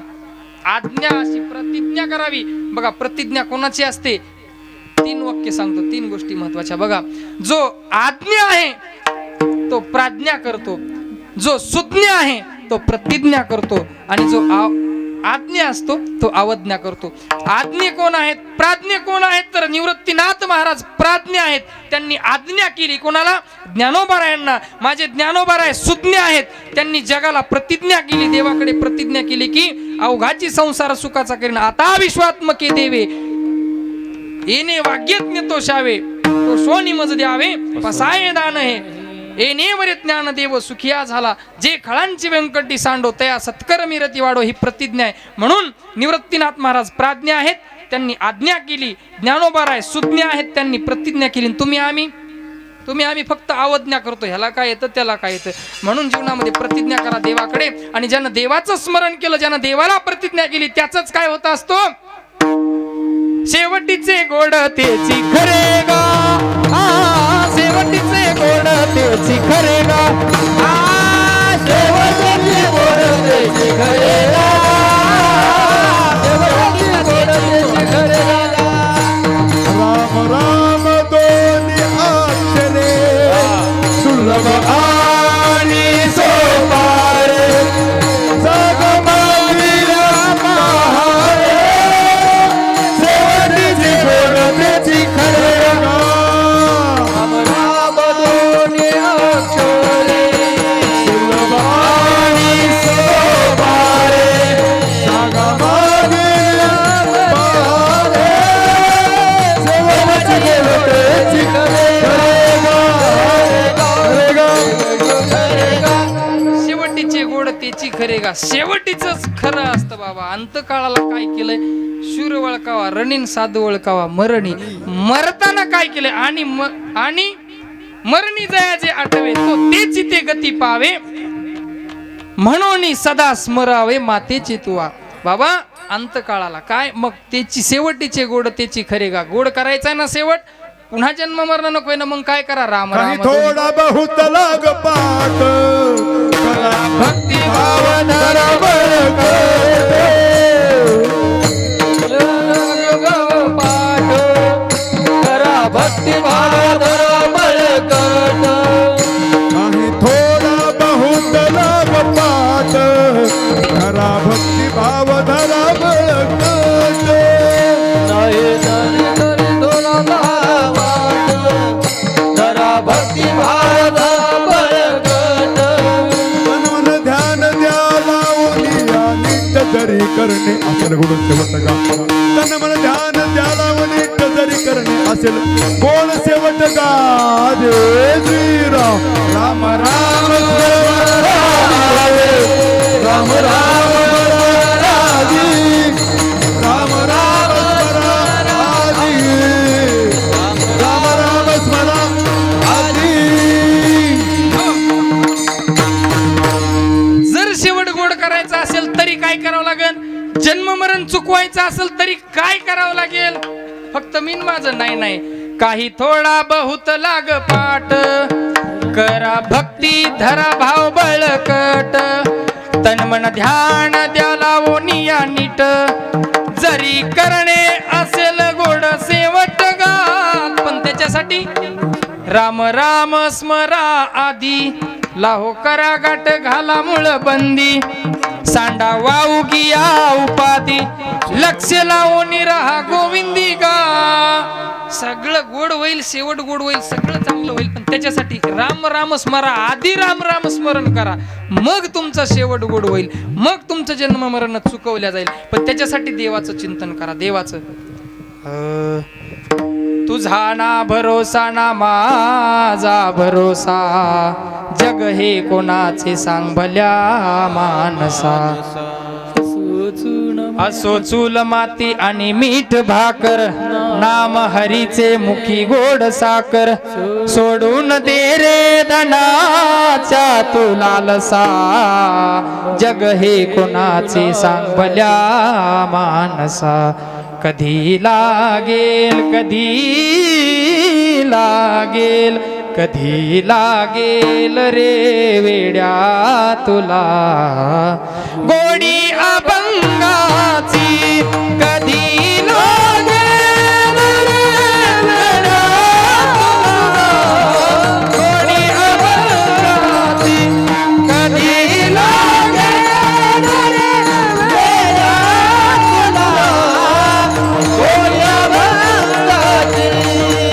आज्ञा, अशी प्रतिज्ञा करावी बघा. प्रतिज्ञा कोणाची असते? 3 वाक्य सांगतो, 3 गोष्टी महत्वाच्या बघा. जो आज्ञा आहे तो प्राज्ञा करतो, जो सुज्ञ आहे तो प्रतिज्ञा करतो, आणि जो आज्ञा असतो तो अवज्ञा करतो. आज्ञे कोण आहेत? प्राज्ञ कोण आहेत? तर निवृत्तीनाथ महाराज प्राज्ञ आहेत. त्यांनी आज्ञा केली कोणाला? ज्ञानोबारायांना. माझे ज्ञानोबाराय सुज्ञ आहेत. त्यांनी जगाला प्रतिज्ञा केली, देवाकडे प्रतिज्ञा केली की अवघाची संसार सुखाचा करीन, आता विश्वात्मके देवे, येणे वाग्यज्ञ तो शावे, तो सोनी मज द्यावे, पसाये दान हे, येणेवर ज्ञान देव सुखिया झाला, जे खळांची व्यंकटी सांडो, तया सत्कर मिरती वाढो. ही प्रतिज्ञा आहे. म्हणून निवृत्तीनाथ महाराज प्राज्ञ आहेत, त्यांनी आज्ञा केली. ज्ञानोबाराय सुज्ञ आहेत, त्यांनी प्रतिज्ञा केली. तुम्ही आम्ही फक्त अवज्ञा करतो, ह्याला काय येतं त्याला काय येतं. म्हणून जीवनामध्ये प्रतिज्ञा करा देवाकडे, आणि ज्यानं देवाचं स्मरण केलं, ज्यानं देवाला प्रतिज्ञा केली, त्याच काय होत असतो? शेवटीचे गोड तेची खरेगा, शेवटीचे गोड तेची खरेगा, शेवटीचे गोड तेची खरेगा, शेवटीचे गोड तेची खरेगा. राम राम दोन्ही अक्षरे सुलभ आणि सोपारे, जगमगिरा महारे, शेवटीची गोड तेची खरेगा. राम राम दोन्ही अक्षरे सुलभ आणि सोपारे, जगमगिरा महारे, शेवटीची गोड तेची शेवटीचे गोड तेची खरेगा. शेवटीच खरं असतं बाबा. अंतकाळाला काय केलंय? शूर वळकावा, रणीन साधू वळकावा, मरणी मरताना काय केलंय? आणि मरणी जयाचे आठवे, तो तेची ते गती पावे, म्हणून सदा स्मरावे मातेचे तुवा. बाबा अंतकाळाला काय? मग तेची शेवटीचे गोड तेची खरेगा. गोड करायचा ना शेवट, पुन्हा जन्म मरण नकोय ना, मग काय करा? राम काही राम थोडा बहुत लाग पाठ, भक्ती भाव धर बळकटे. पाठ करा, भक्ती भाव धरा बळकट. काही थोडा बहुत लाग पाठ, धरा भक्ती भाव धरा बळकटे. नाही तरी तरी थोडा वाट, धरा भक्ती भाव धरा जरी करणे असेल गुण शेवट गा तन मन ध्यान द्याला वनिष्ठ जरी करणे असेल गोड शेवट गा जय श्रीराम राम राम राम राम राजी राम राम राजी राम राम स्मरा आजी जर शेवट गोड करायचा असेल तरी काय करावं लागेल? जन्म मरण चुकवायचं असेल तरी काय करावं लागेल? फक्त मीन माझं नाही काही थोडा बहुत लाग पाठ करा भक्ती धरा भाव बळकट तन मन ध्यान द्या लावोनिया नीट जरी करणे असेल गोड शेवट गात पण त्याच्यासाठी राम राम स्मरा आधी लाहो करा गाठ घाला मुळ बंदी सांडा वाऊ गिया उपाधी लक्ष लावून राहा गोविंदी गा सगळं गोड होईल शेवट गोड होईल सगळं चांगलं होईल पण त्याच्यासाठी राम राम स्मरा आधी राम राम स्मरण करा मग तुमचा शेवट गोड होईल मग तुमचं जन्म मरण चुकवल्या जाईल पण त्याच्यासाठी देवाचं चिंतन करा देवाचं तुझा ना भरोसा ना माझा भरोसा जग हे कोणाचे सांग भल्या मानसा असो चूल माती आणि मीठ भाकर नाम हरीचे मुखी गोड साकर सोडून दे रे धनाच्या तू लालसा जग हे कोणाचे सांग भल्या मानसा कधी लागेल कधी लागेल रे वेड्या तुला गोडी अभंगाची कधी लागेल रे वेड्या तुला गोडी अभंगाची कधी लागेल रे वेड्या तुला गोडी अभंगाची कधी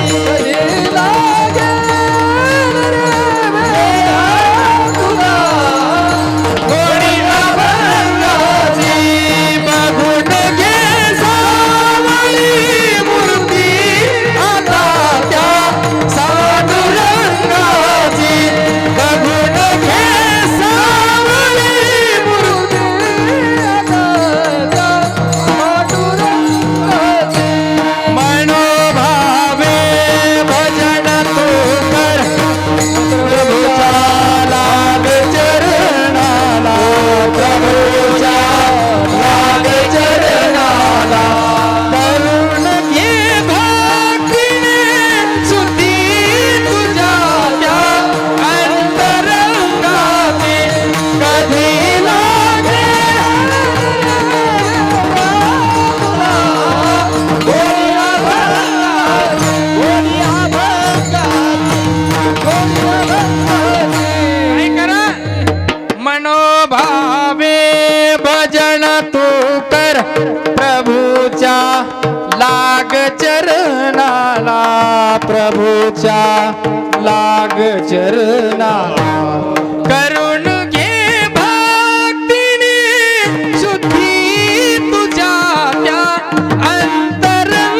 प्रभूच्या लाग चरणाला करून घे भक्तीने शुद्धी तुझ्या त्या अंतरंगाची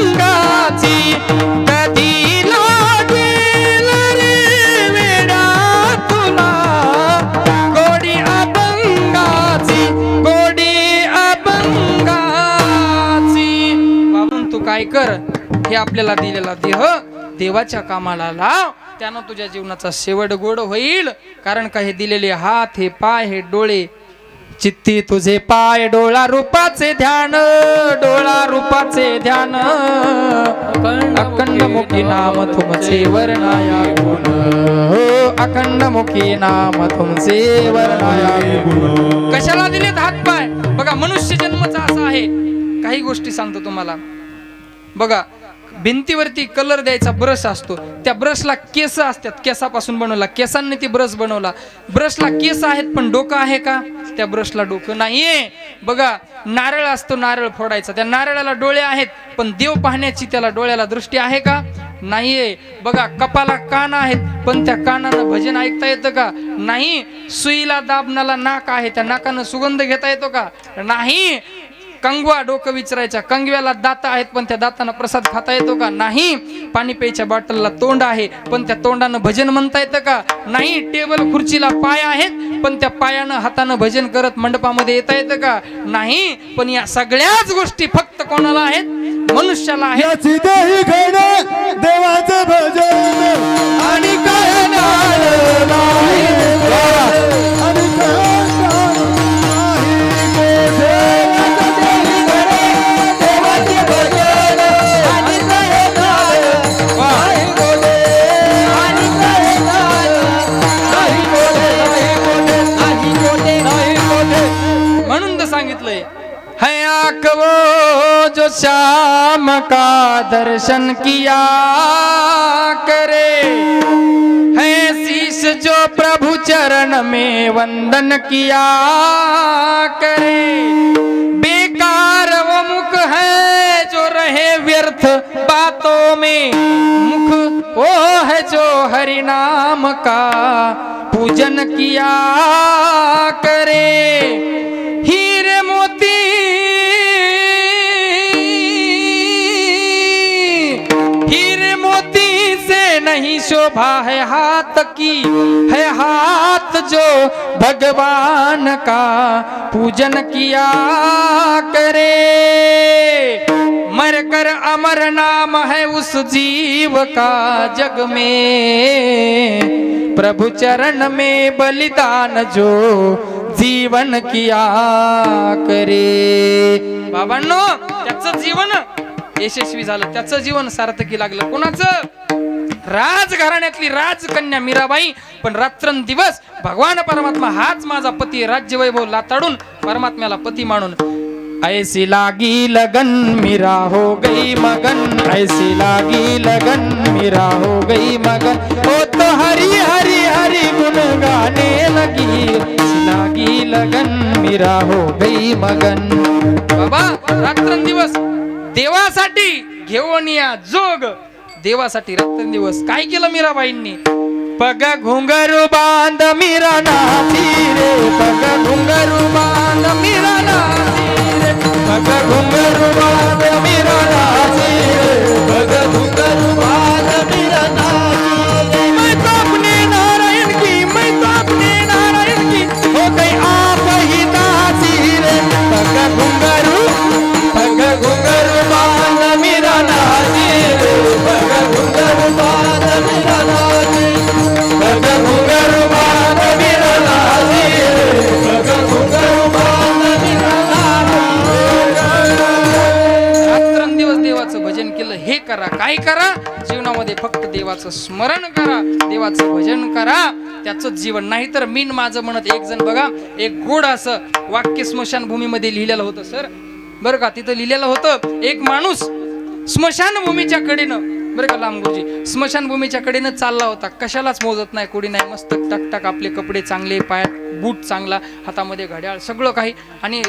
कधी लागेल रे वेडा तुला गोडी अभंगाची बाबून तू काय कर हे आपल्याला दिलेला देह देवाच्या कामाला लाव त्यानं तुझ्या जीवनाचा शेवट गोड होईल कारण का हे दिलेले हात हे पाय हे डोळे चित्ती तुझे पाय डोळा रूपाचे ध्यान अखंड मुखी नाम तुमचे वर्णाया गुण अखंड मुखी नाम तुमचे वर्णाया गुण कशाला दिलेत हात पाय बघा मनुष्य जन्मचा असा आहे काही गोष्टी सांगतो तुम्हाला बघा भिंतीवरती कलर द्यायचा ब्रश असतो त्या ब्रशला केस असतात केसापासून बनवला केसांनी ती ब्रश बनवला ब्रशला केस आहेत पण डोकं आहे का त्या ब्रशला डोकं नाहीये बघा नारळ असतो नारळ फोडायचा त्या नारळाला डोळे आहेत पण देव पाहण्याची त्याला डोळ्याला दृष्टी आहे का नाहीये बघा कपाला कान आहेत पण त्या कानानं भजन ऐकता येतं का नाही सुईला दाबणाला नाक आहे त्या नाकानं सुगंध घेता येतो का नाही कंगवा डोकं विचारायच्या, कंगव्याला दात आहेत पण त्या दातानं प्रसाद खाता येतो का? नाही. पाणी प्यायच्या बॉटलला तोंड आहे पण त्या तोंडानं भजन म्हणता येतं का? नाही. टेबल खुर्चीला पाय आहेत पण त्या पायानं हातानं भजन करत मंडपामध्ये येता येतं का? नाही. पण या सगळ्याच गोष्टी फक्त कोणाला आहेत? मनुष्याला आहेत. याची देही घडे देवाचं भजन आणि काय नाळ नाही आणि काय नाळ नाही कोठे. याची देही घडे देवाचे भजन आणि काय नाळ नाही कोठे. आणि काय नाळ नाही कोठे, नाही कोठे, नाही कोठे. म्हणून तर सांगितलंय, है आँख वो जो श्याम का दर्शन किया करे, है शीश जो प्रभु चरण में वंदन किया करे, बेकार वो मुख है जो रहे व्यर्थ बातों में, मुख वो है जो हरि नाम का पूजन किया करे, हीरे मोती नहीं शोभा है हाथ की, है हाथ जो भगवान का पूजन किया करे, मर कर अमर नाम है उस जीव का जग में, प्रभु चरण में बलिदान जो जीवन किया करे. बाबांनो, त्याचं जीवन यशस्वी झालं, त्याचं जीवन सार्थकी लागलं. कोणाचं? राजघराण्यातली राजकन्या मीराबाई. पण रात्रंदिवस भगवान परमात्मा हाच माझा पती, राज्य वैभव लाताडून परमात्म्याला पती मानून, ऐसी लागी लगन मीरा हो गई मगन, ऐसी लागी लगन मीरा हो गई मगन, ओ तो हरी हरी हरी गुन गाने लगी, ऐसी लागी लगन मीरा हो गई मगन. बाबा, रात्रंदिवस देवासाठी घेऊन या जोग, देवासाठी रात्रंदिवस काय केलं मीराबाईंनी? पग घुंगरू बांध मीरा नाची रे, पग घुंगरू बांध मीरा नाची रे, पग घुंगरू बांध मीरा नाची रे, पग घुंगरू बांध मीरा नाची रे. मैं तो अपने नारायण की, मैं तो अपने नारायण की हो गई आप ही नाची रे, पग घुंगरू बांध मीरा नाची रे, पग घुंगरू बांध मीरा नाची, पग घुंगरू बांध मीरा नाची रे, पग घुंगरू बांध मीरा नाची. रात्रंदिवस देवाचं भजन केलं. हे करा, काय करा? जीवनामध्ये फक्त देवाचं स्मरण करा, देवाचं भजन करा, त्याचं जीवन. नाही तर मीन माझं म्हणत एक जण बघा, एक गोड असं वाक्य स्मशानभूमीमध्ये लिहिलेलं होतं सर, बरं का. तिथं लिहिलेलं होतं, एक माणूस स्मशानभूमीच्या कडेनं, बरं का लांबगुरुजी, स्मशानभूमीच्या कडेनं चालला होता. कशालाच मोजत नाही, कोडी नाही, मस्त टकटक आपले कपडे चांगले, पायात बूट चांगला, हातामध्ये घड्याळ, सगळं काही, आणि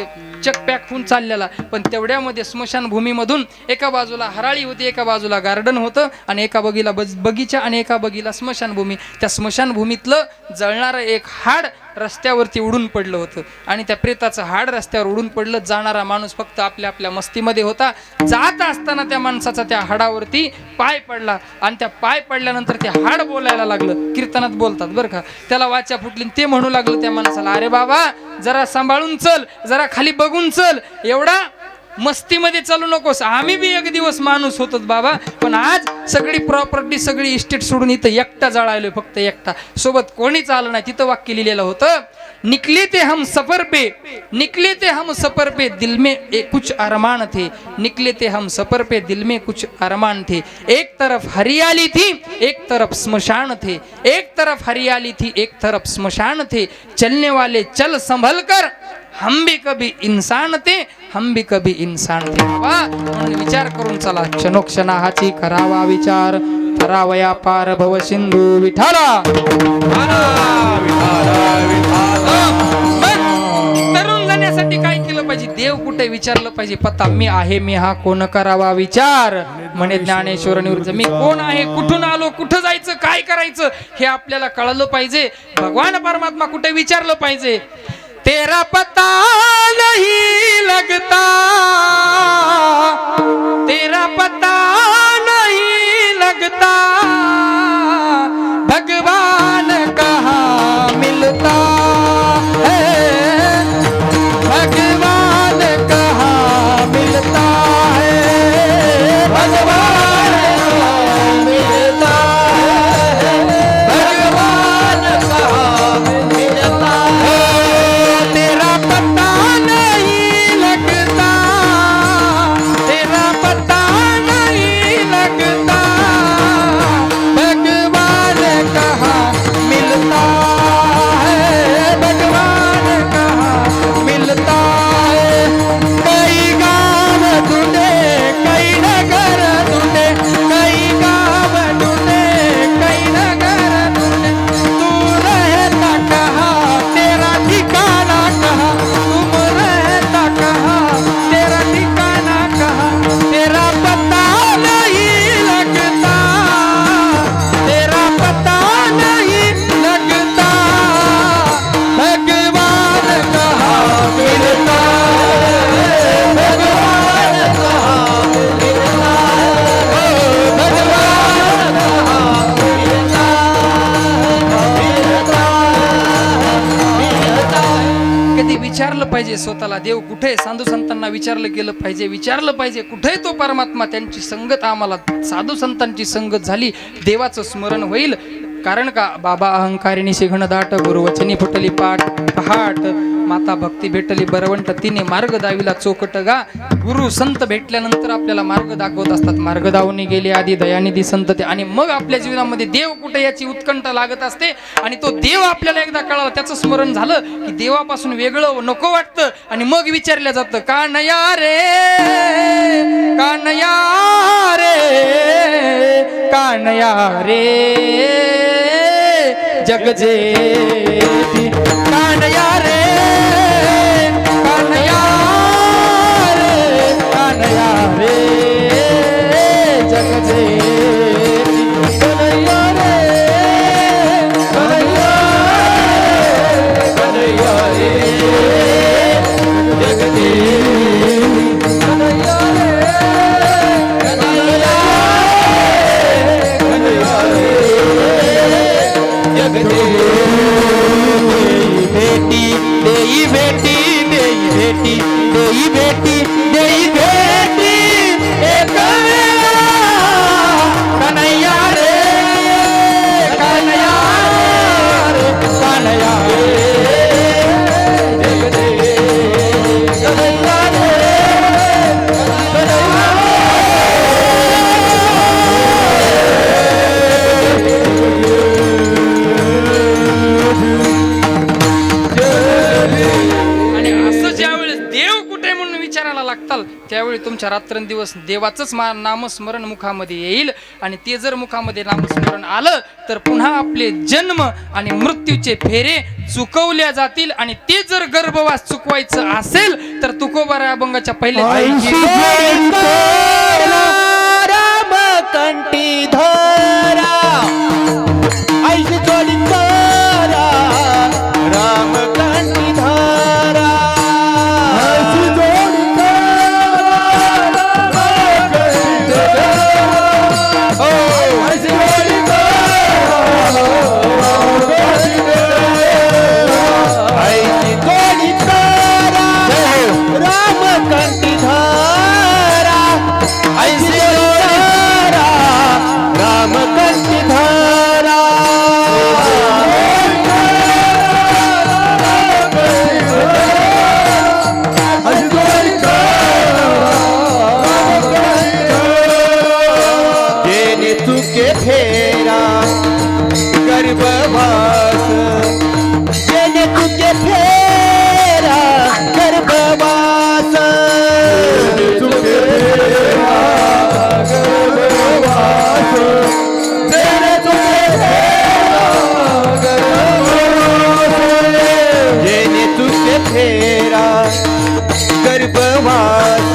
चक पॅक होऊन चाललेला. पण तेवढ्यामध्ये स्मशानभूमीमधून एका बाजूला हराळी होती, एका बाजूला गार्डन होतं, आणि एका बगीला बगीचा आणि एका बगीला स्मशानभूमी. त्या स्मशानभूमीतलं जळणारं एक हाड रस्त्यावरती उडून पडलं होतं, आणि त्या प्रेताचं हाड रस्त्यावर उडून पडलं. जाणारा माणूस फक्त आपल्या आपल्या मस्तीमध्ये होता. जात असताना त्या माणसाचा त्या हाडावरती पाय पडला, आणि त्या पाय पडल्यानंतर ते हाड बोलायला लागलं. कीर्तनात बोलतात बरं का. त्याला वाचा फुटली. ते म्हणू लागलं त्या माणसाला, अरे बाबा, जरा सांभाळून चल, जरा खाली बघून चल, एवढा मस्तीमध्ये चालू नकोस. आम्ही बी एक दिवस माणूस होतो बाबा, पण आज सगळी प्रॉपर्टी, सगळी इस्टेट सोडून इथं एकटा जळायलोय, फक्त एकटा, सोबत कोणीच आलं नाही. तिथं वाक्य लिहिलेलं होतं, निकले थे हम सफर पे, निकले थे हम सफर पे, दिल में कुछ अरमान थे, निकले थे हम सफर पे, दिल में कुछ अरमान थे, एक तरफ हरियाली थी, एक तरफ स्मशान थे, एक तरफ हरियाली थी, एक तरफ स्मशान थे, चलने वाले चल संभल कर, हम भी कभी इंसान थे, हम भी कभी इंसान थे. म्हणून विचार करून चला, क्षणोक्षणा हाची करावा विचार, करावया पार भव सिंधू विठाला. तरुण जाण्यासाठी काय केलं पाहिजे? देव कुठे विचारलं पाहिजे, पत्ता मी आहे, मी हा कोण, करावा विचार. म्हणे ज्ञानेश्वर निवृत्त, मी कोण आहे, कुठून आलो, कुठं जायचं, काय करायचं, हे आपल्याला कळलं पाहिजे. भगवान परमात्मा कुठे विचारलं पाहिजे. तेरा पता नहीं लगता पाहिजे स्वतःला देव कुठे, साधू संतांना विचारलं पाहिजे कुठे तो परमात्मा. त्यांची संगत आम्हाला साधू संतांची संगत झाली, देवाचं स्मरण होईल. कारण का बाबा अहंकारिणी शिघण दाट, गुरुवचनी फुटली पहाट, माता भक्ती भेटली बरवंट, तिने मार्ग दाविला चोकट गा. गुरु संत भेटल्यानंतर आपल्याला मार्ग दाखवत असतात. मार्ग दावून गेले आधी दयानिधी संत ते, आणि मग आपल्या जीवनामध्ये देव कुठे याची उत्कंठा लागत असते. आणि तो देव आपल्याला एकदा कळाला, त्याचं स्मरण झालं की देवापासून वेगळं नको वाटतं. आणि मग विचारलं जातं कानया रे कानया रे कानया रे जग जेठी कानया रे कानया रे कानया रे जग जेठी कन्हैया रे कन्हैया कन्हैया रे जग जेठी कन्हैया रे कन्हैया कन्हैया रे बेटी देई बेटी देई बेटी देई बेटी देई बेटी एक कन्हैया रे कन्हैया रे कन्हैया रे कन्हैया रे त्यावेळी तुमच्या रात्रंदिवस देवाचंच नामस्मरण मुखामध्ये येईल. आणि ते जर मुखामध्ये नामस्मरण आलं तर पुन्हा आपले जन्म आणि मृत्यूचे फेरे चुकवल्या जातील. आणि ते जर गर्भवास चुकवायचं असेल तर तुकोबाराय अभंगाच्या पहिल्या राम कंठी धरा ऐशी जोडी धरा राम कंठी धरा ऐशी जोडी फेरा गर्भवास जेने तुझे फेरा गर्भवास तुझे फेरा गर्भवास जेने तुझे फेरा गर्भवास जेने तुझे फेरा गर्भवास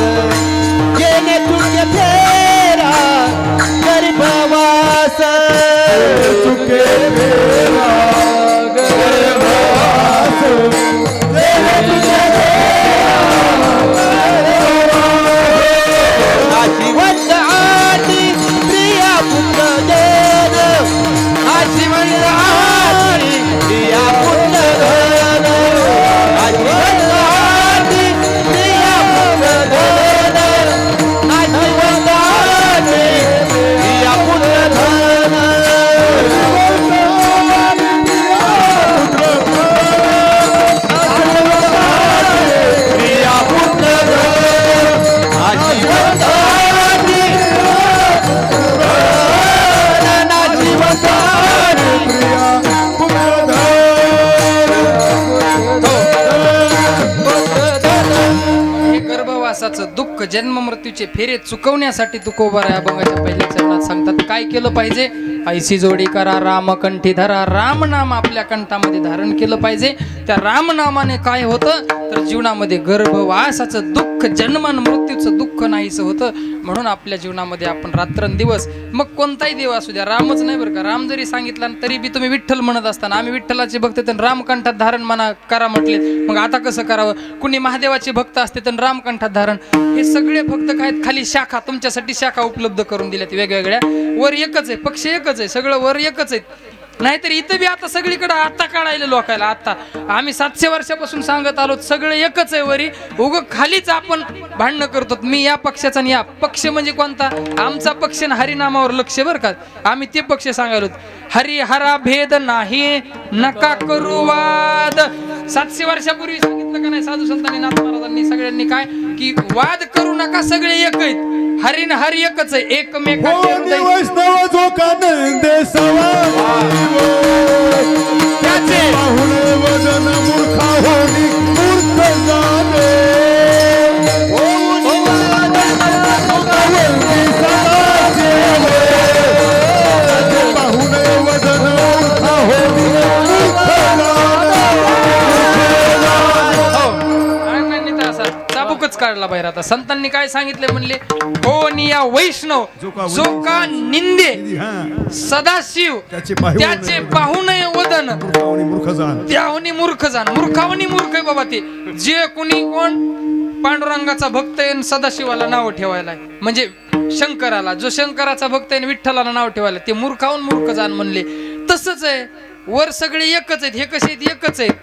जेने तुझे फेरा गर्भवास चुके मेरा गर्भवास तेरे तुझे आजीवन आदि प्रिया पुत्र देन आजीवन आदि प्रिया पुत्र देन आजीवन आदि प्रिया पुत्र देन आजीवन आदि प्रिया पुत्र देन दुःख जन्म मृत्यूचे फेरे चुकवण्यासाठी तुकोबाराय अभंगाच्या पहिल्या चरणात सांगतात काय केलं पाहिजे. ऐशी जोडी करा रामकंठी धरा. राम नाम आपल्या कंठामध्ये धारण केलं पाहिजे. त्या रामनामाने काय होतं तर जीवनामध्ये गर्भवासाचं दुःख जन्म मृत्यूचं दुःख नाहीसं होतं. म्हणून आपल्या जीवनामध्ये आपण रात्रंदिवस मग कोणताही देव असू द्या, रामच नाही बरं का, राम जरी सांगितला तरी बी तुम्ही विठ्ठल म्हणत असताना आम्ही विठ्ठलाचे भक्त तर रामकंठात धारण म्हणा करा म्हटले. मग आता कसं करावं. कुणी महादेवाचे भक्त असते तर रामकंठात धारण. हे सगळे भक्त काय खाली शाखा तुमच्यासाठी शाखा उपलब्ध करून दिल्यात वेगवेगळ्या. वर एकच आहे, पक्ष एकच आहे, सगळं वर एकच आहे. नाहीतर इथं बी आता सगळीकडे आता काढायला लोकायला. आता आम्ही 700 वर्षापासून सांगत आलो सगळं एकच आहे. वरी उग खालीच आपण भांडणं करतो. मी या पक्षाचा आणि या पक्ष म्हणजे कोणता? आमचा पक्ष ना हरिनामावर लक्ष बरं का. आम्ही ते पक्ष सांगायलो. हरी हरा भेद नाही नका करू वाद. 700 वर्षापूर्वी सांगितलं का नाही साधू संतांनी नाथ महाराजांनी सगळ्यांनी काय की वाद करू नका, सगळे एक आहेत. हरी न हरी एकच आहे. एकमेकांचे हृदय वैष्णव जो कानंदे त्याचे पाहुण वदन मूर्खा होणी मूर्ख जाणे. पाहुण वदन मूर्खा होणी मूर्ख चाबूकच काढला बाहेर. आता संतांनी काय सांगितले म्हणले, हो निया वैष्णव जो का निंदे सदाशिव त्याचे पाहुणे वदन मूर्ख जाण. त्याहुनी मूर्ख जाण. मूर्खावनी मूर्ख आहे बाबा ते. जे कुणी कोण पांडुरंगाचा भक्त आहे सदाशिवाला नाव ठेवायला आहे, म्हणजे शंकराला, जो शंकराचा भक्त आहे विठ्ठलाला नाव ठेवायला, ते मूर्खावून मूर्ख जाण म्हणले. तसंच आहे वर सगळे एकच आहेत. हे कसे आहेत? एकच आहेत.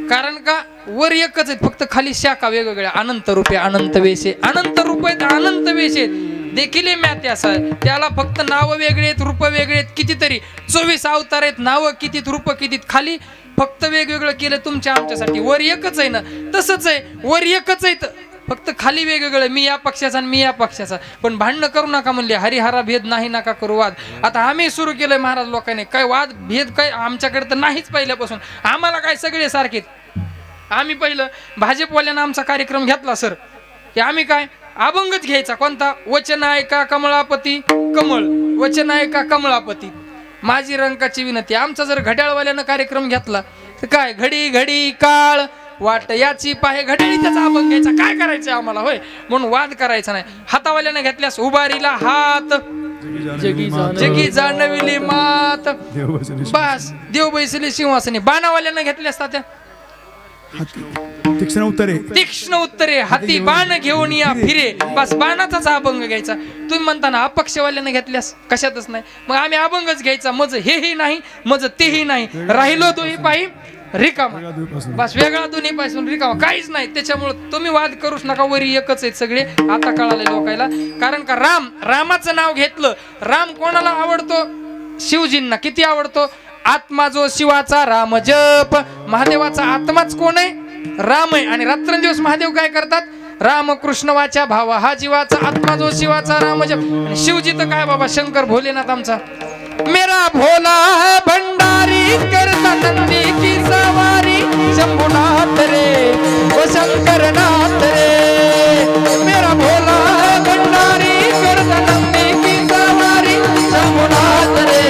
कारण का वर एकच आहेत, फक्त खाली शाखा वेगवेगळ्या. अनंत रूपे अनंत वेशे. अनंत रूप आहेत, अनंत वेश आहेत. देखील म्याते असं आहे. त्याला फक्त नाव वेगळे आहेत, रूप वेगळे आहेत. कितीतरी 24 अवतार आहेत. नावं कितीत, रूप कितीत. खाली फक्त वेगवेगळं केलं तुमच्या आमच्यासाठी. वर एकच आहे ना. तसंच आहे वर एकच आहेत, फक्त खाली वेगवेगळं. मी या पक्षाचा आणि मी या पक्षाचा. पण भांडणं करू नका म्हणले. हरिहरा भेद नाही नका करू वाद. आता आम्ही सुरू केलंय महाराज लोकांनी. काय वाद भेद काय आमच्याकडे तर नाहीच पहिल्यापासून. आम्हाला काय सगळे सारखेच. आम्ही पहिलं भाजपवाल्यानं आमचा कार्यक्रम घेतला सर, की आम्ही काय अभंगच घ्यायचा. कोणता? वचन ऐका कमळापती कमळ, वचन ऐका कमळापती, माझी रंकाची विनंती. आमचा जर घड्याळवाल्यानं कार्यक्रम घेतला तर काय घडी घडी काळ वाट याची पाहे घड्याळी, त्याचा अभंग घ्यायचा. काय करायचं आम्हाला होय, म्हणून वाद करायचा नाही. हातावाल्यानं घेतल्यास उभारीला हात जगी जाणविली मात, बस देव बैसली सिंहासनी. बाणावाल्यानं घेतल्यास तात्या तीक्ष्ण उत्तरे, तीक्ष्ण उत्तरे हाती बाण घेऊन या फिरे, बस बाणाचाच अभंग घ्यायचा. तुम्ही म्हणता ना अपक्षवाल्यानं घेतल्यास कशातच नाही. मग आम्ही अभंगच घ्यायचा. मज हेही नाही मज तेही नाही, राहिलो दोही पायी रिकामा, बस वेगळा दोन्ही पासून रिकामा, काहीच नाही. त्याच्यामुळे तुम्ही वाद करूच नका. वरी एकच आहेत सगळे. आता कळाले लोकायला. कारण का रामाचं नाव घेतलं. राम कोणाला आवडतो? शिवजींना. किती आवडतो? आत्मा जो शिवाचा राम जप. महादेवाचा आत्माच कोण आहे? राम आहे. आणि रात्रंदिवस महादेव काय करतात? रामकृष्ण वाचा भावा हा जीवाचा आत्मा जो शिवाचा राम जप. आणि शिवजी तर काय बाबा शंकर भोलेनाथ आमचा. मेरा भोला है भंडारी करता नंदी की सवारी, शंभुनाथ रे ओ शंकर नाथ रे. मेरा भोला है भंडारी करता नंदी की सवारी, शंभुनाथ रे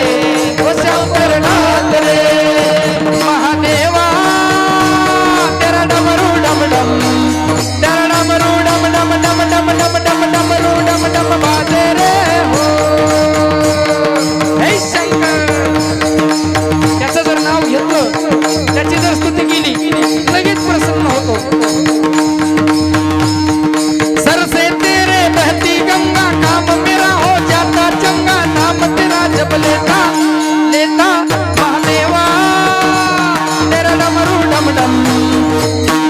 ओ शंकर नाथ रे. महादेवा तेरा डमरू डम डम, तेरा डमरू डम डम डम डम डम डम डमरू डम डम बाजे रे हो. त्याचं जर नाव घेतलं, त्याची जर स्तुती केली, लगेच प्रसन्न होतो. सर से तेरे बहती गंगा, काम मेरा हो जाता चंगा, नाम तेरा जब लेता लेता महादेवा. तेरा डमरू डम डम,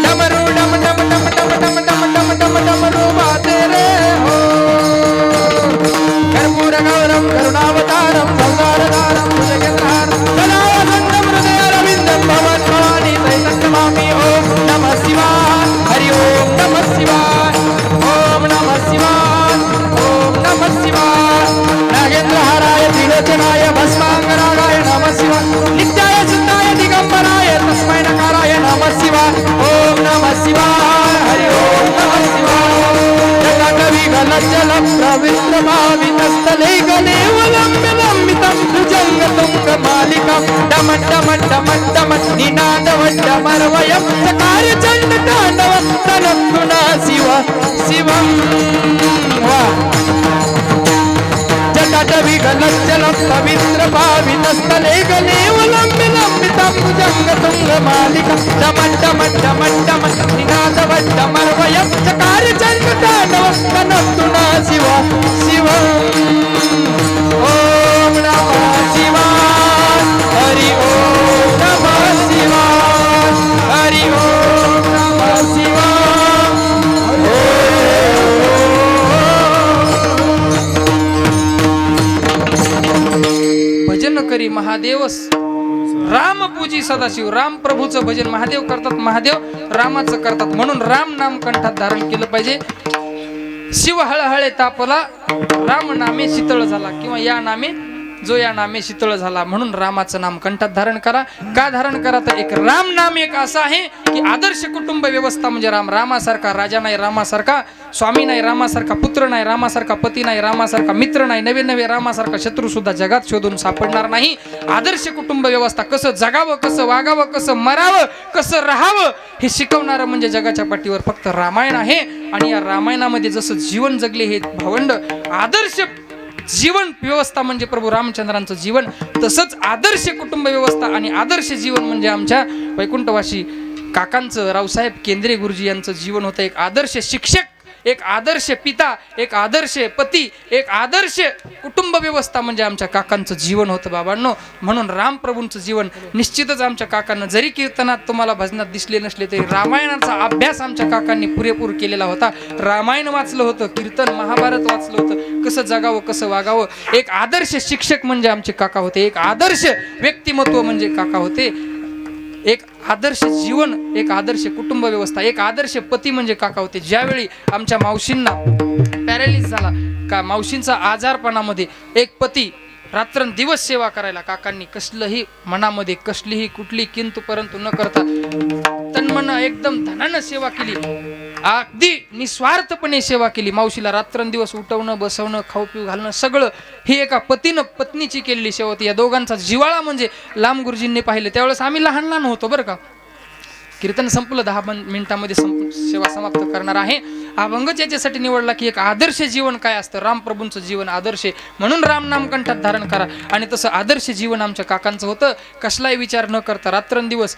डमरू डम डम डम डम डम डम डम डम डमरू बाजे रे हो. कर्पूर गौरम करुणावतारम संसारधारम भुजगेन्द्रहारम कलावसंतम हृदयारविन्दं भवत्भवानी तैतन्नमामि. ओम नमः शिवाय. हरि ओम नमः शिवाय. ओम नमः शिवाय. ओम नमः शिवाय. नागेन्द्रहाराय त्रिलोचनाय भस्मांगरागाय नमः शिवाय. नित्याय शुद्धाय दिगंबराय तस्मै नकाराय नमः शिवाय. ओम नमः शिवाय. हरि ओम नमः शिवाय. जलज्जलं प्रवित्रभावितस्थले गलेवलम्बितं भुजङ्गतुङ्गमालिकां डमड्डमड्डमड्डमड् निनादवड्डमर्वयं चकारचण्डताण्डवं तनत्तुना शिव शिवं वा. जटाटविगलज्जलं पवित्रभावितस्थले गलेवलम्बितं भुजङ्गतुङ्गमालिकां डमड्डमड्डमड्डमड् निनादवड्डमर्वयं चकारचण्डताण्डवं तनत्तुना शिव शिवं. ओम नमः शिवाय. हरि करी महादेव राम पूजी सदाशिव. राम प्रभूचं भजन महादेव करतात, महादेव रामाचं करतात. म्हणून राम नाम कंठात धारण केलं पाहिजे. शिव हळहळे तापला राम नामे शीतळ झाला, किंवा या नामे जो या नामे शीतळ झाला. म्हणून रामाचं नाम कंठात धारण करा. का धारण करा तर एक राम नाम एक असं आहे की आदर्श कुटुंब व्यवस्था म्हणजे राम. रामासारखा राजा नाही, रामासारखा स्वामी नाही, रामासारखा पुत्र नाही, रामासारखा पती नाही, रामासारखा मित्र नाही, नवे नवे रामासारखा शत्रू सुद्धा जगात शोधून सापडणार नाही. आदर्श कुटुंब व्यवस्था कसं जगावं, कसं वागावं, कसं मरावं, कसं राहावं हे शिकवणारं म्हणजे जगाच्या पाठीवर फक्त रामायण आहे. आणि या रामायणामध्ये जसं जीवन जगले हे भावंड, आदर्श जीवन व्यवस्था म्हणजे प्रभू रामचंद्रांचं जीवन, तसंच आदर्श कुटुंब व्यवस्था आणि आदर्श जीवन म्हणजे आमच्या वैकुंठवासी काकांचं, रावसाहेब केंद्रे गुरुजी यांचं जीवन होतं. एक आदर्श शिक्षक, एक आदर्श पिता, एक आदर्श पती, एक आदर्श कुटुंब व्यवस्था म्हणजे आमच्या काकांचं जीवन होतं बाबांनो. म्हणून रामप्रभूंचं जीवन निश्चितच आमच्या काकांना, जरी कीर्तनात तुम्हाला भजनात दिसले नसले तरी रामायणाचा अभ्यास आमच्या काकांनी पुरेपूर केलेला होता. रामायण वाचलं होतं, कीर्तन महाभारत वाचलं होतं, कसं जगावं, कसं वागावं. एक आदर्श शिक्षक म्हणजे आमचे काका होते, एक आदर्श व्यक्तिमत्व म्हणजे काका होते, एक आदर्श जीवन, एक आदर्श कुटुंब व्यवस्था, एक आदर्श पती म्हणजे काका होते. ज्यावेळी आमच्या मावशींना पॅरालिस झाला, का मावशींचा आजारपणामध्ये एक पती रात्रंदिवस सेवा करायला काकांनी कसलंही मनामध्ये कसलीही कुठली किंतु परंतु न करता तन्मन एकदम धनानं सेवा केली, अगदी निस्वार्थपणे सेवा केली. मावशीला रात्रंदिवस उठवणं, बसवणं, खाऊ पिऊ घालणं सगळं ही एका पतीनं पत्नीची केलेली सेवा होती. या दोघांचा जिवाळा म्हणजे लांब गुरुजींनी पाहिलं त्यावेळेस आम्ही लहान लहान होतो बरं का. कीर्तन संपलं, 10 मिनिटांमध्ये सेवा समाप्त करणार आहे. अभंगच याच्यासाठी निवडला की एक आदर्श जीवन काय असतं, रामप्रभूंचं जीवन आदर्श, म्हणून राम नाम कंठात धारण करा. आणि तसं आदर्श जीवन आमच्या काकांचं होतं. कसलाही विचार न करता रात्रंदिवस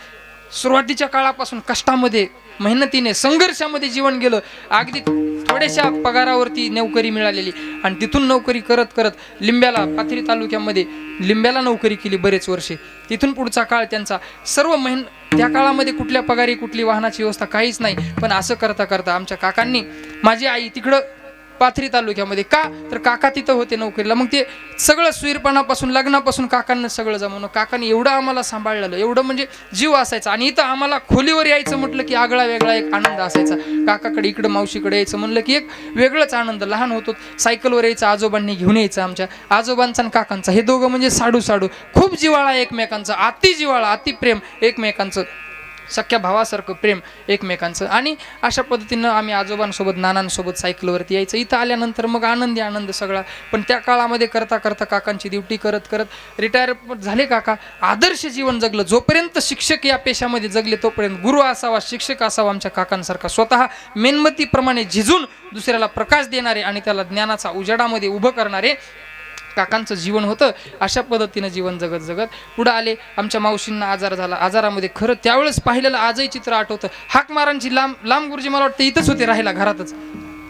सुरुवातीच्या काळापासून कष्टामध्ये, मेहनतीने, संघर्षामध्ये जीवन गेलं. अगदी थोड्याशा पगारावरती नोकरी मिळालेली आणि तिथून नोकरी करत करत लिंब्याला, पाथरी तालुक्यामध्ये लिंब्याला नोकरी केली बरेच वर्षे. तिथून पुढचा काळ त्यांचा सर्व त्या काळामध्ये कुठल्या पगारी, कुठली वाहनाची व्यवस्था काहीच नाही. पण असं करता करता आमच्या काकांनी, माझी आई तिकडं पाथरी तालुक्यामध्ये, का तर काका तिथं होते नोकरीला, मग ते सगळं सुईरपणापासून लग्नापासून काकांना सगळं जमवणं. काकांनी एवढं आम्हाला सांभाळलेलं, एवढं म्हणजे जीव असायचा. आणि इथं आम्हाला खोलीवर यायचं म्हटलं की आगळा वेगळा एक आनंद असायचा. काकाकडे इकडं मावशीकडे यायचं म्हणलं की एक वेगळंच आनंद. लहान होतो, सायकलवर यायचं, आजोबांनी घेऊन यायचं. आमच्या आजोबांचा आणि काकांचा हे दोघं म्हणजे साडू साडू, खूप जिवाळा एकमेकांचं, अति जिवाळा, अति प्रेम एकमेकांचं, सख्या भावासारखं प्रेम एकमेकांचं. आणि अशा पद्धतीनं आम्ही आजोबांसोबत, नानांसोबत सायकलवरती यायचं. इथं आल्यानंतर मग आनंदी आनंद सगळा. पण त्या काळामध्ये करता करता काकांची ड्युटी करत करत रिटायर झाले काका. आदर्श जीवन जगलं. जोपर्यंत शिक्षक या पेशामध्ये जगले तोपर्यंत गुरु असावा, शिक्षक असावा आमच्या काकांसारखा, स्वतः मेणबत्तीप्रमाणे झिजून दुसऱ्याला प्रकाश देणारे आणि त्याला ज्ञानाचा उजेडामध्ये उभं करणारे काकांचं जीवन होतं. अशा पद्धतीनं जीवन जगत जगत पुढं आले. आमच्या मावशींना आजार झाला. आजारामध्ये खरं त्यावेळेस पाहिलेलं आजही चित्र आठवतं. हाक मारांची लांब गुरुजी मला वाटतं इथंच होते राहायला, घरातच,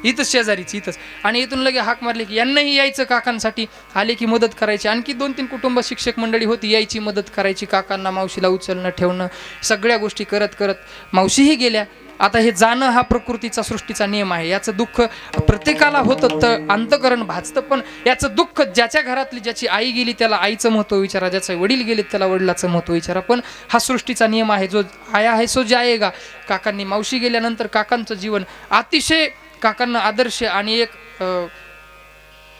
इथंच शेजारीच इथंच. आणि इथून लगे हाक मारले की यांनाही यायचं काकांसाठी. आले की मदत करायची. आणखी 2-3 कुटुंब शिक्षक मंडळी होती, यायची मदत करायची. काकांना, मावशीला उचलणं ठेवणं सगळ्या गोष्टी करत करत मावशीही गेल्या. आता हे जाणं हा प्रकृतीचा, सृष्टीचा नियम आहे. याचं दुःख प्रत्येकाला होतं, तर अंतकरण भाजतं. पण याचं दुःख ज्याच्या घरातली, ज्याची आई गेली त्याला आईचं महत्त्व विचारा, ज्याचे वडील गेले त्याला वडिलाचं महत्त्व विचारा. पण हा सृष्टीचा नियम आहे. जो आया आहे सो जाएगा. काकांनी, मावशी गेल्यानंतर काकांचं जीवन अतिशय, काकांना आदर्श आणि एक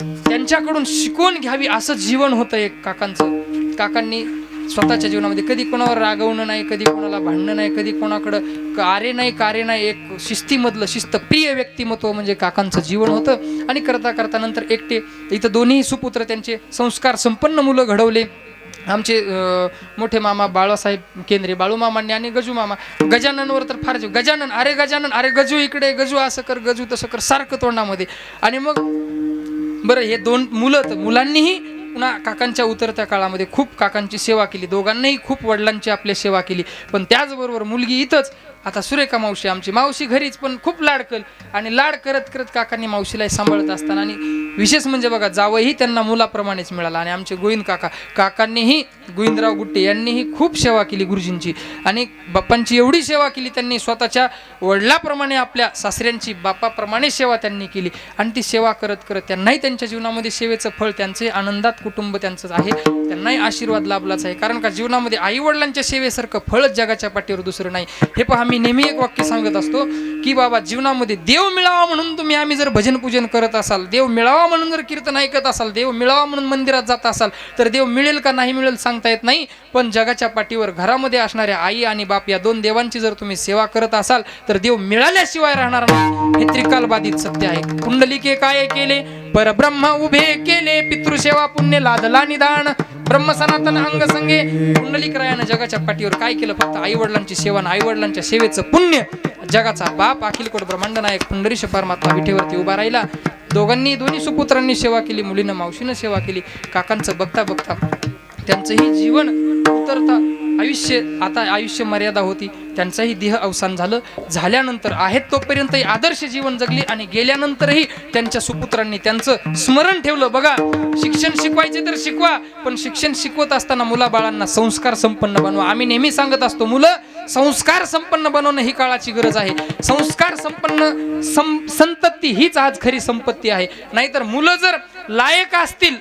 त्यांच्याकडून शिकवून घ्यावी असं जीवन होतं एक काकांचं. काकांनी स्वतःच्या जीवनामध्ये कधी कोणावर रागवणं नाही, कधी कोणाला भांडणं नाही, कधी कोणाकडं आरे नाही कारे नाही. एक शिस्तीमधलं, शिस्तप्रिय व्यक्तिमत्व म्हणजे काकांचं जीवन होतं. आणि करता करता नंतर एकटे, इथं दोन्ही सुपुत्र, त्यांचे संस्कार संपन्न मुलं घडवले. आमचे मोठे मामा बाळासाहेब केंद्रे, बाळू मामांनी, आणि गजू मामा. गजाननवर तर फार जीव. गजानन, अरे गजानन, अरे गजू इकडे, गजू असं कर, गजू तसं कर, सारखं तोंडामध्ये. आणि मग बरं, हे 2 मुलं, तर मुलांनीही पुन्हा काकांच्या उतरत्या काळामध्ये खूप काकांची सेवा केली. दोघांनाही खूप वडिलांची आपल्या सेवा केली. पण त्याचबरोबर मुलगी इथंच आता सुरेखा मावशी आमची मावशी घरीच पण खूप लाड कर आणि लाड करत करत काकांनी मावशीला सांभाळत असताना आणि विशेष म्हणजे बघा जावंही त्यांना मुलाप्रमाणेच मिळाला आणि आमचे गोविंद काकांनीही गोविंदराव गुट्टे यांनीही खूप सेवा केली गुरुजींची आणि बाप्पांची एवढी सेवा केली त्यांनी स्वतःच्या वडिलाप्रमाणे आपल्या सासऱ्यांची बापाप्रमाणे सेवा त्यांनी केली आणि ती सेवा करत करत त्यांनाही त्यांच्या जीवनामध्ये सेवेचं फळ त्यांचे आनंदात कुटुंब त्यांचंच आहे त्यांनाही आशीर्वाद लाभलाच आहे कारण का जीवनामध्ये आई वडिलांच्या सेवेसारखं फळच जगाच्या पाठीवर दुसरं नाही हे पहा मी नेहमी एक वाक्य सांगत असतो की बाबा जीवनामध्ये देव मिळावा म्हणून तुम्ही आम्ही जर भजन पूजन करत असाल देव मिळावा म्हणून जर कीर्तन ऐकत असाल देव मिळावा म्हणून मंदिरात जात असाल तर देव मिळेल का नाही मिळेल सांगता येत नाही पण जगाच्या पाठीवर घरामध्ये असणाऱ्या आई आणि बाप या दोन देवांची जर तुम्ही सेवा करत असाल तर देव मिळाल्याशिवाय राहणार नाही हे त्रिकालबाधित सत्य आहे कुंडलिके काय केले परब्रह्म उभे केले पितृसेवा पुण्य लादला निदान ब्रह्म सनातन अंग संगे कुंडलिकरायानं जगाच्या पाठीवर काय केलं फक्त आई वडिलांची सेवा आई वडिलांच्या सेवेचं पुण्य जगाचा बाप अखिलकोट ब्रह्मांड नायक पुंडरीश परमात्मा विठेवरती उभा राहिला दोन्ही सुपुत्रांनी सेवा केली मुलीनं मावशीनं सेवा केली काकांचं बघता बघता त्यांचंही जीवन उतरता आयुष्य मर्यादा होती त्यांचाही देह अवसान झाल्यानंतर आहेत तोपर्यंत आदर्श जीवन जगली आणि गेल्यानंतरही त्यांच्या सुपुत्रांनी त्यांचं स्मरण ठेवलं बघा शिक्षण शिकवायचे तर शिकवा पण शिक्षण शिकवत असताना मुलाबाळांना संस्कार संपन्न बनवा आम्ही नेहमी सांगत असतो मुलं संस्कार संपन्न बनवणं ही काळाची गरज आहे संस्कार संपन्न संतती हीच आज खरी संपत्ती आहे नाहीतर मुलं जर लायक असतील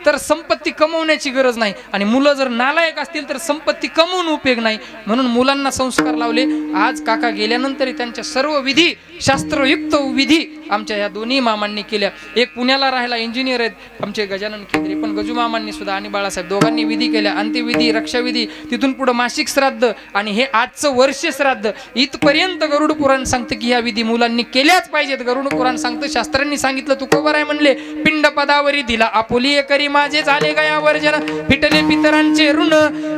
तर संपत्ती कमवण्याची गरज नाही आणि मुलं जर नालायक असतील तर संपत्ती कमवून उपयोग नाही म्हणून मुलांना संस्कार लावले आज काका गेल्यानंतर त्यांच्या सर्व विधी शास्त्रयुक्त विधी आमच्या या दोन्ही मामांनी केल्या एक पुण्याला राहायला इंजिनियर आहेत आमचे गजानन केंद्रे पण गजू मामांनी सुद्धा आणि बाळासाहेब दोघांनी विधी केल्या अंत्यविधी रक्षाविधी तिथून पुढे मासिक श्राद्ध आणि हे आजचं वर्ष श्राद्ध इथपर्यंत गरुड पुराण सांगतं की ह्या विधी मुलांनी केल्याच पाहिजेत गरुड पुराण सांगतं शास्त्रांनी सांगितलं तुकोबर आहे म्हणले पिंड पदावरी दिला आपुली करी माझे झाले गया वर्जन फिटले पितरांचे ऋण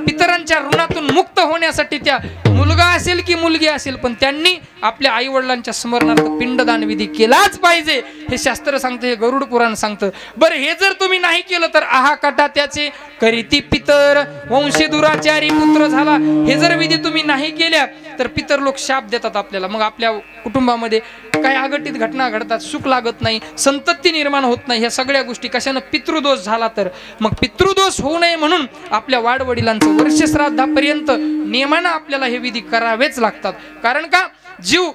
पितरांच्या ऋणातून मुक्त होण्यासाठी त्या मुलगा असेल की मुलगी असेल पण त्यांनी आपल्या आई वडिलांच्या स्मरणार्थ पिंडदान विधी केलाच पाहिजे हे शास्त्र सांगतं हे गरुड पुराण सांगतं बरं हे जर तुम्ही नाही केलं तर आहा काटा त्याचे करीती पितर वंशी दुराचारी पुत्र झाला हे जर विधी तुम्ही नाही केल्या तर पितर लोक शाप देतात आपल्याला मग आपल्या कुटुंबामध्ये काय अघटित घटना घडतात सुख लागत नाही संतती निर्माण होत नाही ह्या सगळ्या गोष्टी कशानं पितृदोष झाला तर मग पितृदोष होऊ नये म्हणून आपल्या वाडवडिलांचं वर्ष श्राद्धापर्यंत नियमानं आपल्याला हे विधी करावेच लागतात कारण का जीव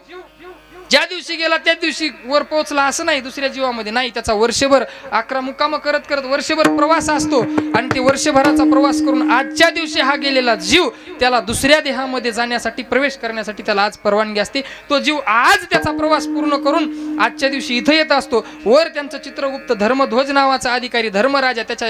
ज्या दिवशी गेला त्या दिवशी वर पोहोचला असं नाही दुसऱ्या जीवामध्ये नाही त्याचा वर्षभर 11 मुक्काम करत करत वर्षभर प्रवास असतो आणि ते वर्षभराचा प्रवास करून आजच्या दिवशी हा गेलेला जीव त्याला दुसऱ्या देहामध्ये जाण्यासाठी प्रवेश करण्यासाठी त्याला आज परवानगी असते तो जीव आज त्याचा प्रवास पूर्ण करून आजच्या दिवशी इथं येत असतो वर त्यांचं चित्रगुप्त धर्मध्वज नावाचा अधिकारी धर्मराजा त्याच्या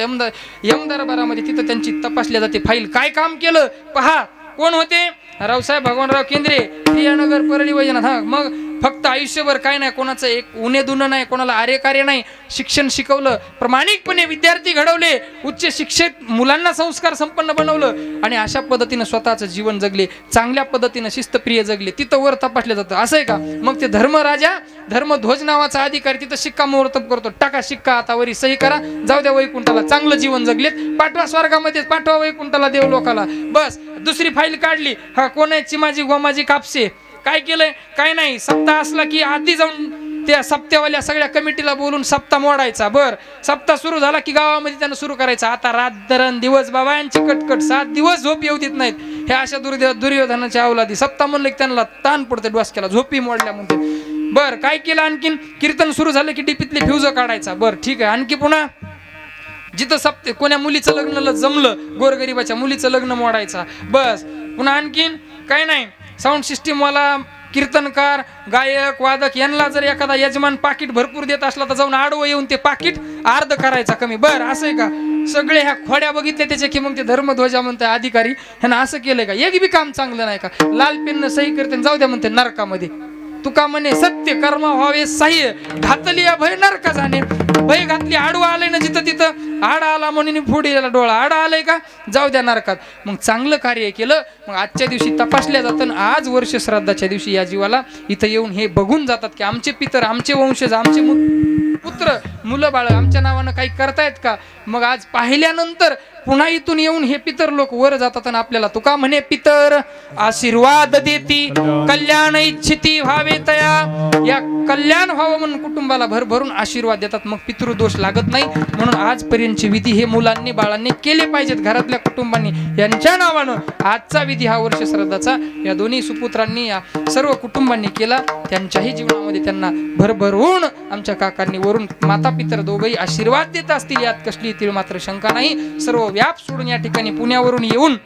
यमदरबारामध्ये तिथं त्यांची तपासल्या जाते फाईल काय काम केलं पहा कोण होते रावसाहेब भगवानराव केंद्रे प्रियानगर परळी वैजनाथ हा मग फक्त आयुष्यभर काय नाही कोणाचं एक उणे दुनं नाही कोणाला आर्यकार्य नाही शिक्षण शिकवलं प्रामाणिकपणे विद्यार्थी घडवले उच्च शिक्षित मुलांना संस्कार संपन्न बनवलं आणि अशा पद्धतीनं स्वतःचं जीवन जगले चांगल्या पद्धतीनं शिस्तप्रिय जगले तिथं वर तपासलं जातं असं आहे का मग ते धर्मराजा धर्मध्वज नावाचा अधिकारी तिथं शिक्का मुहूर्तब करतो टाका शिक्का आता वरी सही करा जाऊ द्या वैकुंठाला चांगलं जीवन जगलेत पाठवा स्वर्गामध्ये पाठवा वैकुंठाला देव लोकाला बस दुसरी फाईल काढली हा कोण आहे चिमाजी गोमाजी कापसे काय केलंय काय नाही सप्ताह असला की आधी जाऊन त्या सप्त्यावाल्या सगळ्या कमिटीला बोलून सप्ताह मोडायचा बर सप्ताह सुरू झाला की गावामध्ये त्यानं सुरू करायचा आता रात दरण दिवस बाबा यांची कटकट 7 दिवस झोप येऊ देत नाहीत हे अशा दुर्योधनाच्या अवलादी सप्ताह म्हणलं की त्यांना ताण पडते डोसक्याला झोपी मोडल्या म्हणते बर काय केलं आणखीन कीर्तन सुरू झालं की डिपीतले फ्यूज काढायचा बर ठीक आहे आणखी पुन्हा जिथं कोण्या मुलीचं लग्न जमलं गोरगरिबाच्या मुलीचं लग्न मोडायचा बस पुन्हा आणखीन काय नाही साऊंड सिस्टीम वाला कीर्तनकार गायक वादक यांना जर एखादा यजमान पाकिट भरपूर देत असला तर जाऊन आडवं येऊन ते पाकिट अर्ध करायचा कमी बर असं आहे का सगळे ह्या खोड्या बघितल्या त्याच्या की मग ते धर्मध्वजा म्हणते अधिकारी ह्यानं असं केलंय का एक बी काम चांगलं नाही का लाल पेन सही करते जाऊ द्या म्हणते नरकामध्ये तुका म्हणे सत्य कर्म व्हावे सह्य घातली भय नरका जाणे भय घातली आडवा आलंय ना जिथं तिथं आडा आला म्हणून फोडीला डोळा आडा आलाय का जाऊ द्या नरकात मग चांगलं कार्य केलं मग आजच्या दिवशी तपासल्या जातं आज वर्ष श्राद्धाच्या दिवशी या जीवाला इथं येऊन हे बघून जातात की आमचे पितर आमचे वंशज आमचे पुत्र मुलं बाळ आमच्या नावानं काही करतायत का? मग आज पाहिल्यानंतर पुन्हा इथून येऊन हे पितर लोक वर जातात आणि आपल्याला तुका म्हणे पितर आशीर्वाद देती कल्याण इच्छिती व्हावे तया, या कल्याण व्हावं म्हणून कुटुंबाला भरभरून आशीर्वाद देतात. मग पितृदोष लागत नाही. म्हणून आजपर्यंतची विधी हे मुलांनी बाळांनी केले पाहिजेत. घरातल्या कुटुंबांनी यांच्या नावानं आजचा विधी हा वर्ष श्राद्धाचा या दोन्ही सुपुत्रांनी या सर्व कुटुंबांनी केला. त्यांच्याही जीवनामध्ये त्यांना भरभरून आमच्या काकांनी वरून माता पितर दोघंही आशीर्वाद देत असतील यात कसली तीळ मात्र शंका नाही. सर्व व्याप सोडून या ठिकाणी पुण्यावरून येऊन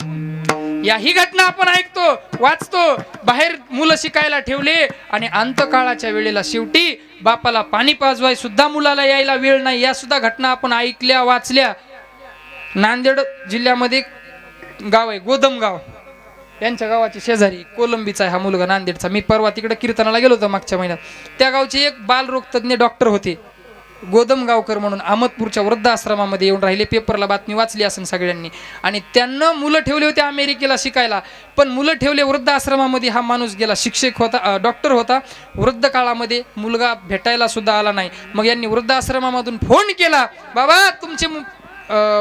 याही घटना आपण ऐकतो वाचतो. बाहेर मुलं शिकायला ठेवले आणि अंतकाळाच्या वेळेला शेवटी बापाला पाणी पाजवाय सुद्धा मुलाला यायला वेळ नाही. या सुद्धा घटना आपण ऐकल्या वाचल्या. नांदेड जिल्ह्यामध्ये गाव आहे गोदम गाव, यांच्या गावाची शेजारी कोलंबीचा आहे हा मुलगा नांदेडचा. मी परवा तिकडे कीर्तनाला गेलो होतो मागच्या महिन्यात. त्या गावचे एक बालरोग तज्ञ डॉक्टर होते गोदम गावकर म्हणून, अहमदपूरच्या वृद्धाश्रमामध्ये येऊन राहिले. पेपरला बातमी वाचली असेल सगळ्यांनी. आणि त्यांना मुलं ठेवले होते अमेरिकेला शिकायला, पण मुलं ठेवले वृद्धाश्रमामध्ये. हा माणूस गेला, शिक्षक होता, डॉक्टर होता. वृद्ध काळामध्ये मुलगा भेटायला सुद्धा आला नाही. मग यांनी वृद्धाश्रमामधून फोन केला, बाबा तुमचे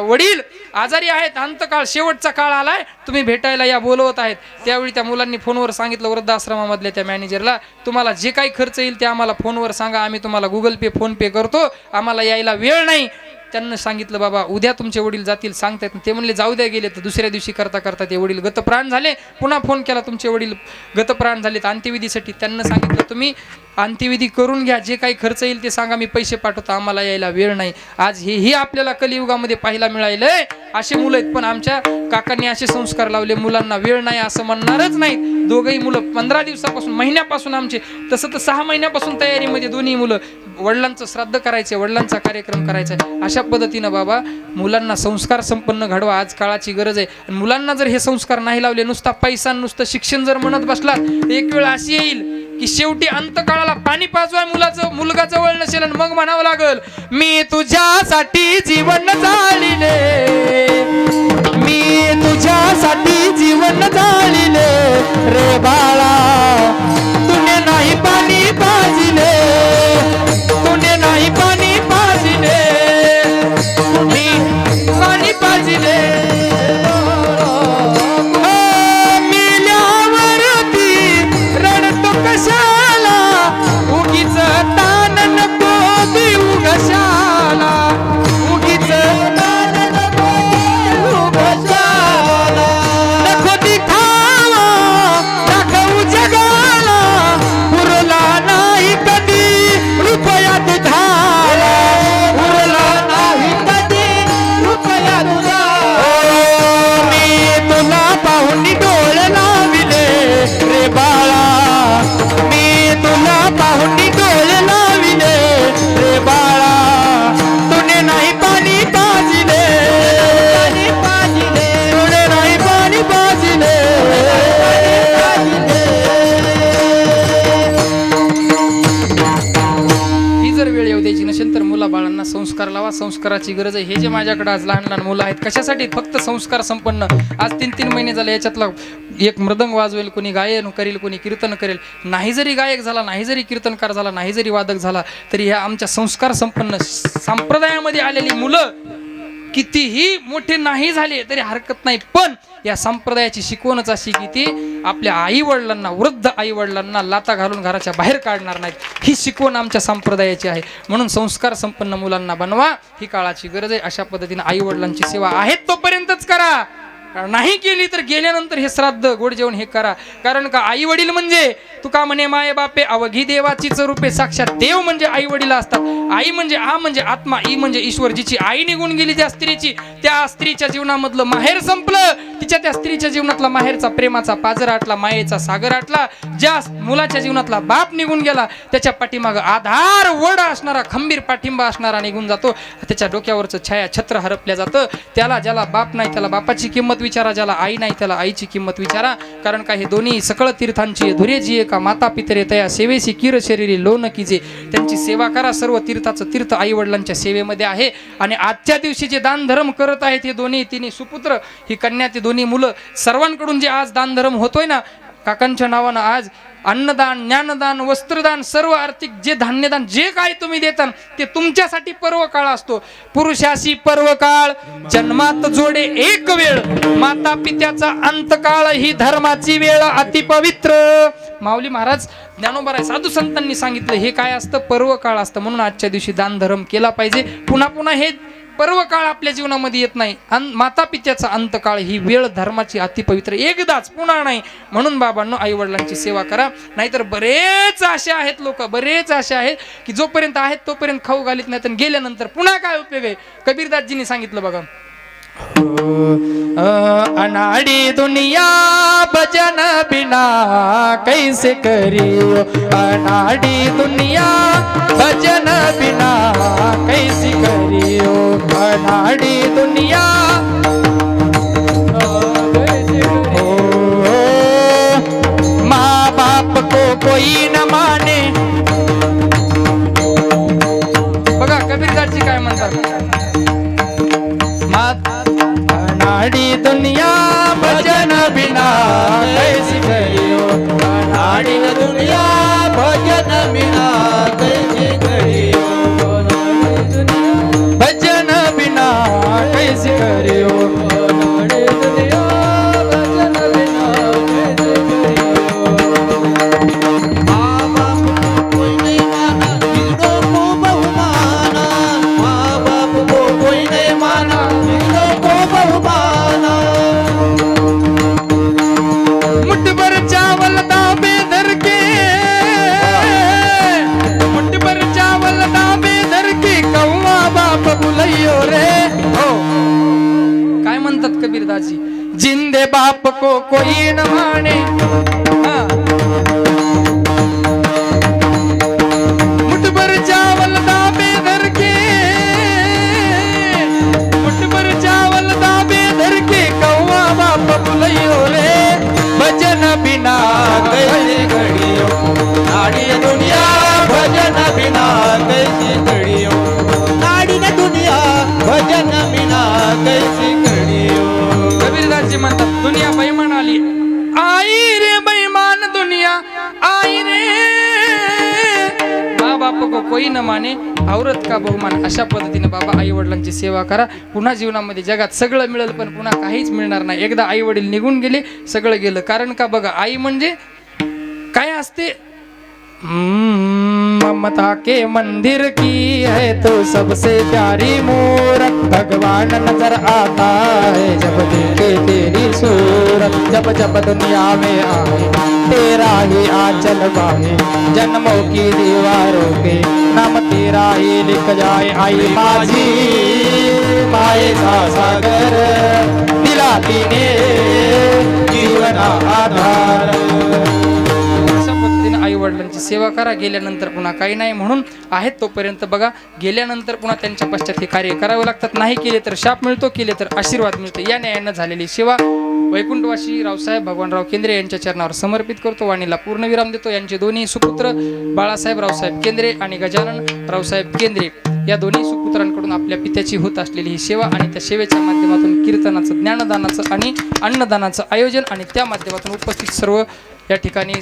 वडील आजारी आहेत, अंतकाळ शेवटचा काळ आलाय, तुम्ही भेटायला या, बोलवत आहेत. त्यावेळी त्या मुलांनी फोनवर सांगितलं वृद्धाश्रमामधल्या त्या मॅनेजरला, तुम्हाला जे काही खर्च येईल ते आम्हाला फोनवर सांगा, आम्ही तुम्हाला गुगल पे फोन पे करतो, आम्हाला यायला वेळ नाही. त्यांना सांगितलं बाबा उद्या तुमचे वडील जातील सांगतायत. ते म्हणले जाऊ द्या गेले. तर दुसऱ्या दिवशी करता करता ते वडील गतप्राण झाले. पुन्हा फोन केला, तुमचे वडील गतप्राण झालेत अंत्यविधीसाठी. त्यांना सांगितलं तुम्ही अंत्यविधी करून घ्या, जे काही खर्च येईल ते सांगा, मी पैसे पाठवतो, आम्हाला यायला वेळ नाही. आज हेही आपल्याला कलियुगामध्ये पाहायला मिळालंय. असे मुलं आहेत. पण आमच्या काकांनी असे संस्कार लावले, मुलांना वेळ नाही असं म्हणणारच नाहीत. दोघंही मुलं 15 दिवसापासून महिन्यापासून आमचे, तसं तर 6 महिन्यापासून तयारीमध्ये दोन्ही मुलं. वडिलांचं श्राद्ध करायचे, वडिलांचा कार्यक्रम करायचा. अशा पद्धतीनं बाबा मुलांना संस्कार संपन्न घडवा, आज काळाची गरज आहे. आणि मुलांना जर हे संस्कार नाही लावले, नुसता पैसा नुसतं शिक्षण जर म्हणत बसलात, एक वेळ अशी येईल की शेवटी अंतकाळाला पाणी पाजवाय मुलगा जवळ नसेल आणि मग म्हणावं लागल, मी तुझ्यासाठी जीवन जाळिले, मी तुझ्यासाठी जीवन जाळिले रे बाळा, तुने नाही पाणी पाजिले, तुने नाही पाणी पाजिले, मी पाणी पाजिले. कशाला उगीच तान नको देऊ कशाला, उगीच तान नको देऊ कशाला, नको दिखावा दाखवू जगाला, उरला नाही कधी रुपया दुधाला, उरला नाही कधी रुपया दुधाला. मी तुला पाहून डोळे लाविले रे बाळा, तुला पाहून डोळे लाविले रे बाळा, तुने नाही पाणी पाजिले, तुने नाही पाणी पाजिले. ही जर वेळ येऊ द्यायची नसेल तर मुला बाळांना संस्कार लावा. संस्काराची गरज आहे. हे जे माझ्याकडे आज लहान लहान मुलं आहेत, कशासाठी? फक्त संस्कार संपन्न. आज 3-3 महिने झाले. याच्यातला एक मृदंग वाजवेल, कोणी गायन करेल, कोणी कीर्तन करेल. नाही जरी गायक झाला, नाही जरी कीर्तनकार झाला, नाही जरी वादक झाला, तरी ह्या आमच्या संस्कार संपन्न संप्रदायामध्ये आलेली मुलं कितीही मोठे नाही झाले तरी हरकत नाही. पण या संप्रदायाची शिकवणच अशी की ती आपल्या आई वडिलांना, वृद्ध आई वडिलांना लाता घालून घराच्या बाहेर काढणार नाहीत. ही शिकवण आमच्या संप्रदायाची आहे. म्हणून संस्कार संपन्न मुलांना बनवा, ही काळाची गरज आहे. अशा पद्धतीने आई वडिलांची सेवा आहेत तोपर्यंतच करा, नाही केली तर गेल्यानंतर हे श्राद्ध गोड जेवण हे करा. कारण का आई वडील म्हणजे तुका म्हणे माये बापे अवघी देवाचीच रूपे, साक्षात देव म्हणजे आई वडील असतात. आई म्हणजे आ म्हणजे आत्मा, ई म्हणजे ईश्वर. जिची आई निघून गेली त्या स्त्रीची, त्या स्त्रीच्या जीवनामधलं माहेर संपलं. तिच्या त्या स्त्रीच्या जीवनातला माहेरचा प्रेमाचा पाजर आटला, मायेचा सागर आटला. ज्या मुलाच्या जीवनातला बाप निघून गेला, त्याच्या पाठीमाग आधार वड असणारा, खंबीर पाठिंबा असणारा निघून जातो. त्याच्या डोक्यावरचं छाया छत्र हरपल्या जातं. त्याला ज्याला बाप नाही त्याला बापाची किंमत विचारा, ज्याला आई नाही त्याला आईची किंमत विचारा. कारण का हे दोन्ही सकळ तीर्थांची धुरे जी का माता पितरे तया सेवेसी किर शरीरी लोन कीजे. त्यांची सेवा करा. सर्व तीर्थाचं तीर्थ आई वडिलांच्या सेवेमध्ये आहे. आणि आजच्या दिवशी जे दान धर्म करत आहेत हे दोन्ही तिन्ही सुपुत्र, ही कन्या, ते दोन्ही मुलं, सर्वांकडून जे आज दान धर्म होतोय ना, काकांच्या नावानं आज अन्नदान, ज्ञानदान, वस्त्रदान, सर्व आर्थिक जे धान्यदान जे काय तुम्ही देता ते तुमच्यासाठी पर्व काळ असतो. पुरुषाशी पर्व काळ, जन्मात जोडे एक वेळ, माता पित्याचा अंतकाळ, ही धर्माची वेळ अति पवित्र. माऊली महाराज ज्ञानोबा साधू संतांनी सांगितलं हे काय असतं, पर्व काळ असतं. म्हणून आजच्या दिवशी दान धर्म केला पाहिजे. पुन्हा पुन्हा हे पर्व काळ आपल्या जीवनामध्ये येत नाही. माता पित्याचा अंतकाळ, ही वेळ धर्माची अतिपवित्र, एकदाच, पुन्हा नाही. म्हणून बाबांनो, आई वडिलांची सेवा करा. नाहीतर बरेच असे आहेत लोक, बरेच असे आहेत की जोपर्यंत आहेत तोपर्यंत खाऊ घालीत नाही, तर गेल्यानंतर पुन्हा काय उपयोग आहे. कबीरदासजींनी सांगितलं बघा, अनाड़ी दुनिया भजन बिना कैसे करियो, अनाड़ी दुनिया भजन बिना कैसे करियो, अनाड़ी दुनिया माँ बाप को कोई न माने. बघा कबीरदासजी काय म्हणतात, अनाड़ी दुनिया भजन बिना कैसी करियो, अनाड़ी दुनिया भजन बिना कैसे करियो, भजन बिना कैसी करियो, अनाड़ी दुनिया भजन बिना कैसे करियो. माँ बाप को कोई नहीं माना, हीरो को बहुमाना, माँ बाप को कोई नहीं माना, हीरो को बहुमाना. मुठ भर चावल दाबे धर के, मुठ भर चावल दाबे धर के, कौवा बाप बुलैयो रे. हो काय म्हणतात कबीरदासजी, जिंदे बाप को कोई न माने. हाँ. मुठ भर चावल दाबे धर के, मुठ भर चावल दाबे धर के, कौवा बाप बुलैयो रे. भजन बिना कैसे करियो, नाड़ी दुनिया भजन बिना कैसे करियो, नाड़ी दुनिया भजन बिना कैसे करियो. कबीरदासजी म्हणतात, दुनिया बैमान आली, आई रे बैमान दुनिया आई रे, माँ बाप को कोई न माने, औरत का बहुमान. अशा पद्धतीने बाबा आई वडिलांची सेवा करा. पुन्हा जीवनामध्ये जगात सगळं मिळेल पण पुन्हा काहीच मिळणार नाही. एकदा आई वडील निघून गेले, सगळं गेलं. कारण का बघा, आई म्हणजे काय असते, ममता के मंदिर की है तो सबसे प्यारी मूरत, भगवान नजर आता है जब देखे तेरी सूरत, जब जब दुनिया में आए तेरा ही आंचल बाहे, जन्मों की दीवारों पे नाम तेरा ही लिख जाए. आई माझी मायेचा सागर, दिलाती ने जीवना आधार. आई वडिलांची सेवा करा. गेल्यानंतर पुन्हा काही नाही. म्हणून आहेत तोपर्यंत बघा, गेल्यानंतर पुन्हा त्यांच्या पश्चात हे कार्य करावे लागतात. नाही केले तर शाप मिळतो, केले तर आशीर्वाद मिळतो. या न्यायानं झालेली सेवा वैकुंठवासी रावसाहेब भगवानराव केंद्रे यांच्या चरणावर समर्पित करतो. वाणीला पूर्णविराम देतो. यांचे दोन्ही सुपुत्र बाळासाहेब रावसाहेब केंद्रे आणि गजानन रावसाहेब केंद्रे या दोन्ही सुपुत्रांकडून आपल्या पित्याची होत असलेली ही सेवा आणि त्या सेवेच्या माध्यमातून कीर्तनाचं, ज्ञानदानाचं आणि अन्नदानाचं आयोजन आणि त्या माध्यमातून उपस्थित सर्व या ठिकाणी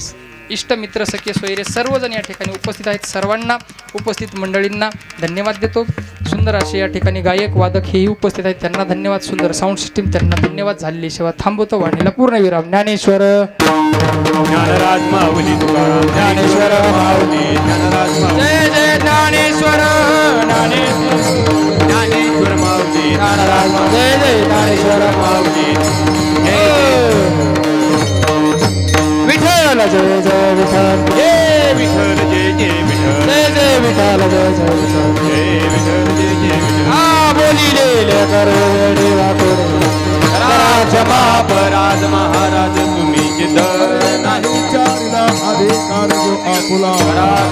इष्ट मित्र सखे सोयरे सर्वजण या ठिकाणी उपस्थित आहेत. सर्वांना उपस्थित मंडळींना धन्यवाद देतो. सुंदर असे या ठिकाणी गायक वादक हेही उपस्थित आहेत, त्यांना धन्यवाद. सुंदर साऊंड सिस्टीम, त्यांना धन्यवाद. झालेली सेवा थांबवतो. वाणीला पूर्णविराम. ज्ञानेश्वर ज्ञानराज माऊली तुकाराम, ज्ञानेश्वर माऊली ज्ञानराज माऊली, जय जय ज्ञानेश्वर, ज्ञानेश्वर माऊली, ज्ञानराज जय जय ज्ञानेश्वर माऊली. विठ्ठल जय जय विठ्ठल, जय विठ्ठल, जय जय विठ्ठल, जय जय विठ्ठल, जय जय विठ्ठल, जय विठ्ठल, जय जय विठ्ठल. हा बोलिले कर देवा क्षमा पराज महाराज तुम्ही जिद्द नाही चारिला अधिकार जो आपुला